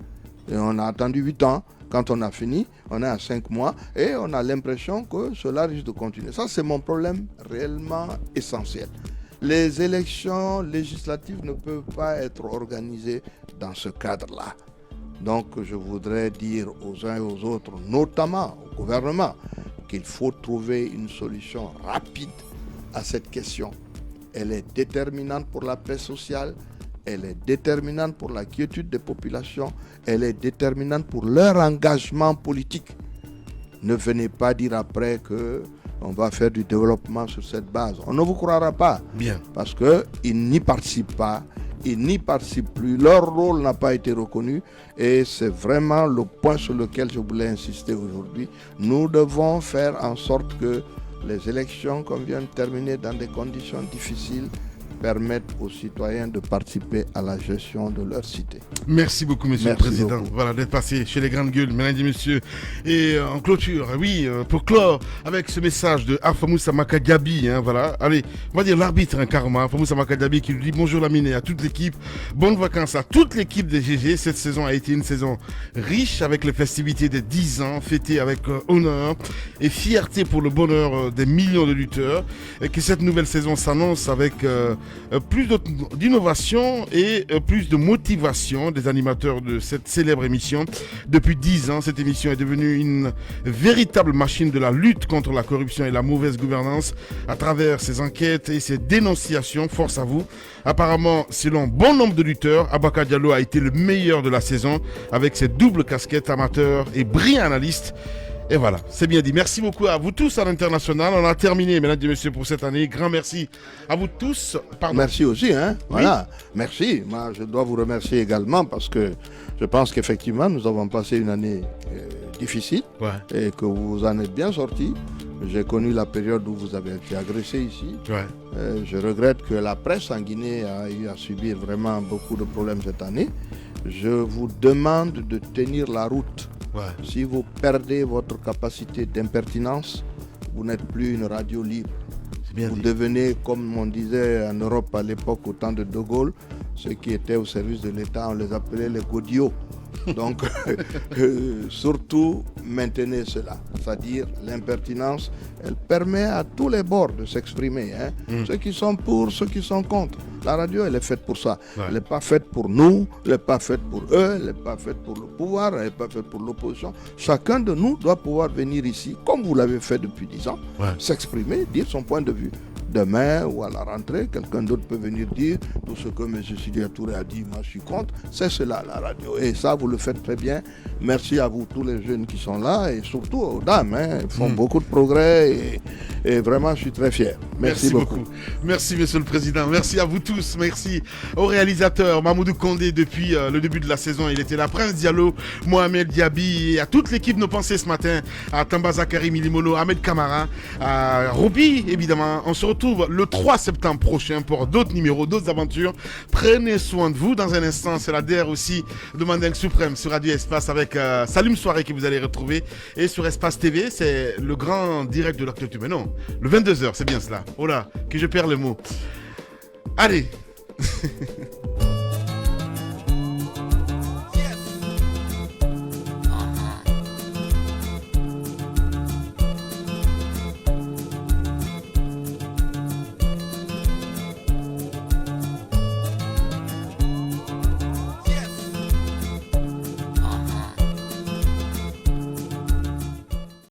Et on a attendu 8 ans. Quand on a fini, on est à 5 mois et on a l'impression que cela risque de continuer. Ça, c'est mon problème réellement essentiel. Les élections législatives ne peuvent pas être organisées dans ce cadre-là. Donc, je voudrais dire aux uns et aux autres, notamment au gouvernement, qu'il faut trouver une solution rapide à cette question. Elle est déterminante pour la paix sociale, elle est déterminante pour la quiétude des populations, elle est déterminante pour leur engagement politique. Ne venez pas dire après qu'on va faire du développement sur cette base. On ne vous croira pas. Bien. Parce qu'ils n'y participent pas. Ils n'y participent plus, leur rôle n'a pas été reconnu et c'est vraiment le point sur lequel je voulais insister aujourd'hui. Nous devons faire en sorte que les élections qu'on vient de terminer dans des conditions difficiles permettent aux citoyens de participer à la gestion de leur cité. Merci beaucoup, monsieur le Président. Voilà, d'être passé chez les grandes gueules, mesdames et messieurs. Et en clôture, pour clore avec ce message de Alpha Moussa Makadiabi, voilà. Allez, on va dire l'arbitre, Karma, Alpha Moussa Makadiabi, qui lui dit bonjour Lamine à toute l'équipe. Bonnes vacances à toute l'équipe des GG. Cette saison a été une saison riche avec les festivités des 10 ans, fêtées avec honneur et fierté pour le bonheur des millions de lutteurs. Et que cette nouvelle saison s'annonce avec plus d'innovation et plus de motivation des animateurs de cette célèbre émission. Depuis 10 ans, cette émission est devenue une véritable machine de la lutte contre la corruption et la mauvaise gouvernance à travers ses enquêtes et ses dénonciations. Force à vous. Apparemment, selon bon nombre de lutteurs, Abaka Diallo a été le meilleur de la saison avec ses doubles casquettes amateur et brillant analyste. Et voilà, c'est bien dit. Merci beaucoup à vous tous à l'international. On a terminé, mesdames et messieurs, pour cette année. Grand merci à vous tous. Pardon. Merci aussi, Voilà, merci. Moi, je dois vous remercier également parce que je pense qu'effectivement, nous avons passé une année difficile et que vous en êtes bien sortis. J'ai connu la période où vous avez été agressé ici. Je regrette que la presse en Guinée a eu à subir vraiment beaucoup de problèmes cette année. Je vous demande de tenir la route. Si vous perdez votre capacité d'impertinence, vous n'êtes plus une radio libre. Vous devenez, comme on disait en Europe à l'époque au temps de De Gaulle, ceux qui étaient au service de l'État, on les appelait les godiots. Donc, surtout, maintenez cela. C'est-à-dire, l'impertinence, elle permet à tous les bords de s'exprimer. Ceux qui sont pour, ceux qui sont contre. La radio, elle est faite pour ça. Elle n'est pas faite pour nous, elle n'est pas faite pour eux, elle n'est pas faite pour le pouvoir, elle n'est pas faite pour l'opposition. Chacun de nous doit pouvoir venir ici, comme vous l'avez fait depuis 10 ans, s'exprimer, dire son point de vue. Demain ou à la rentrée, quelqu'un d'autre peut venir dire tout ce que M. Sidya Touré a dit, moi je suis contre. C'est cela la radio. Et ça, vous le faites très bien. Merci à vous, tous les jeunes qui sont là et surtout aux dames. Ils font beaucoup de progrès et vraiment, je suis très fier. Merci beaucoup. Merci, Monsieur le Président. Merci à vous tous. Merci au réalisateur Mamoudou Kondé depuis le début de la saison. Il était là. Prince Diallo, Mohamed Diaby et à toute l'équipe Nos Pensées ce matin, à Tamba Zakari Milimono, Ahmed Kamara, à Roby, évidemment. On se retrouve le 3 septembre prochain pour d'autres numéros, d'autres aventures. Prenez soin de vous. Dans un instant, c'est la DR aussi de Mandingue Suprême sur Radio Espace avec Salim Soirée que vous allez retrouver. Et sur Espace TV, c'est le grand direct de l'actualité. Mais non, le 22h, c'est bien cela. Oh là, que je perds le mot. Allez.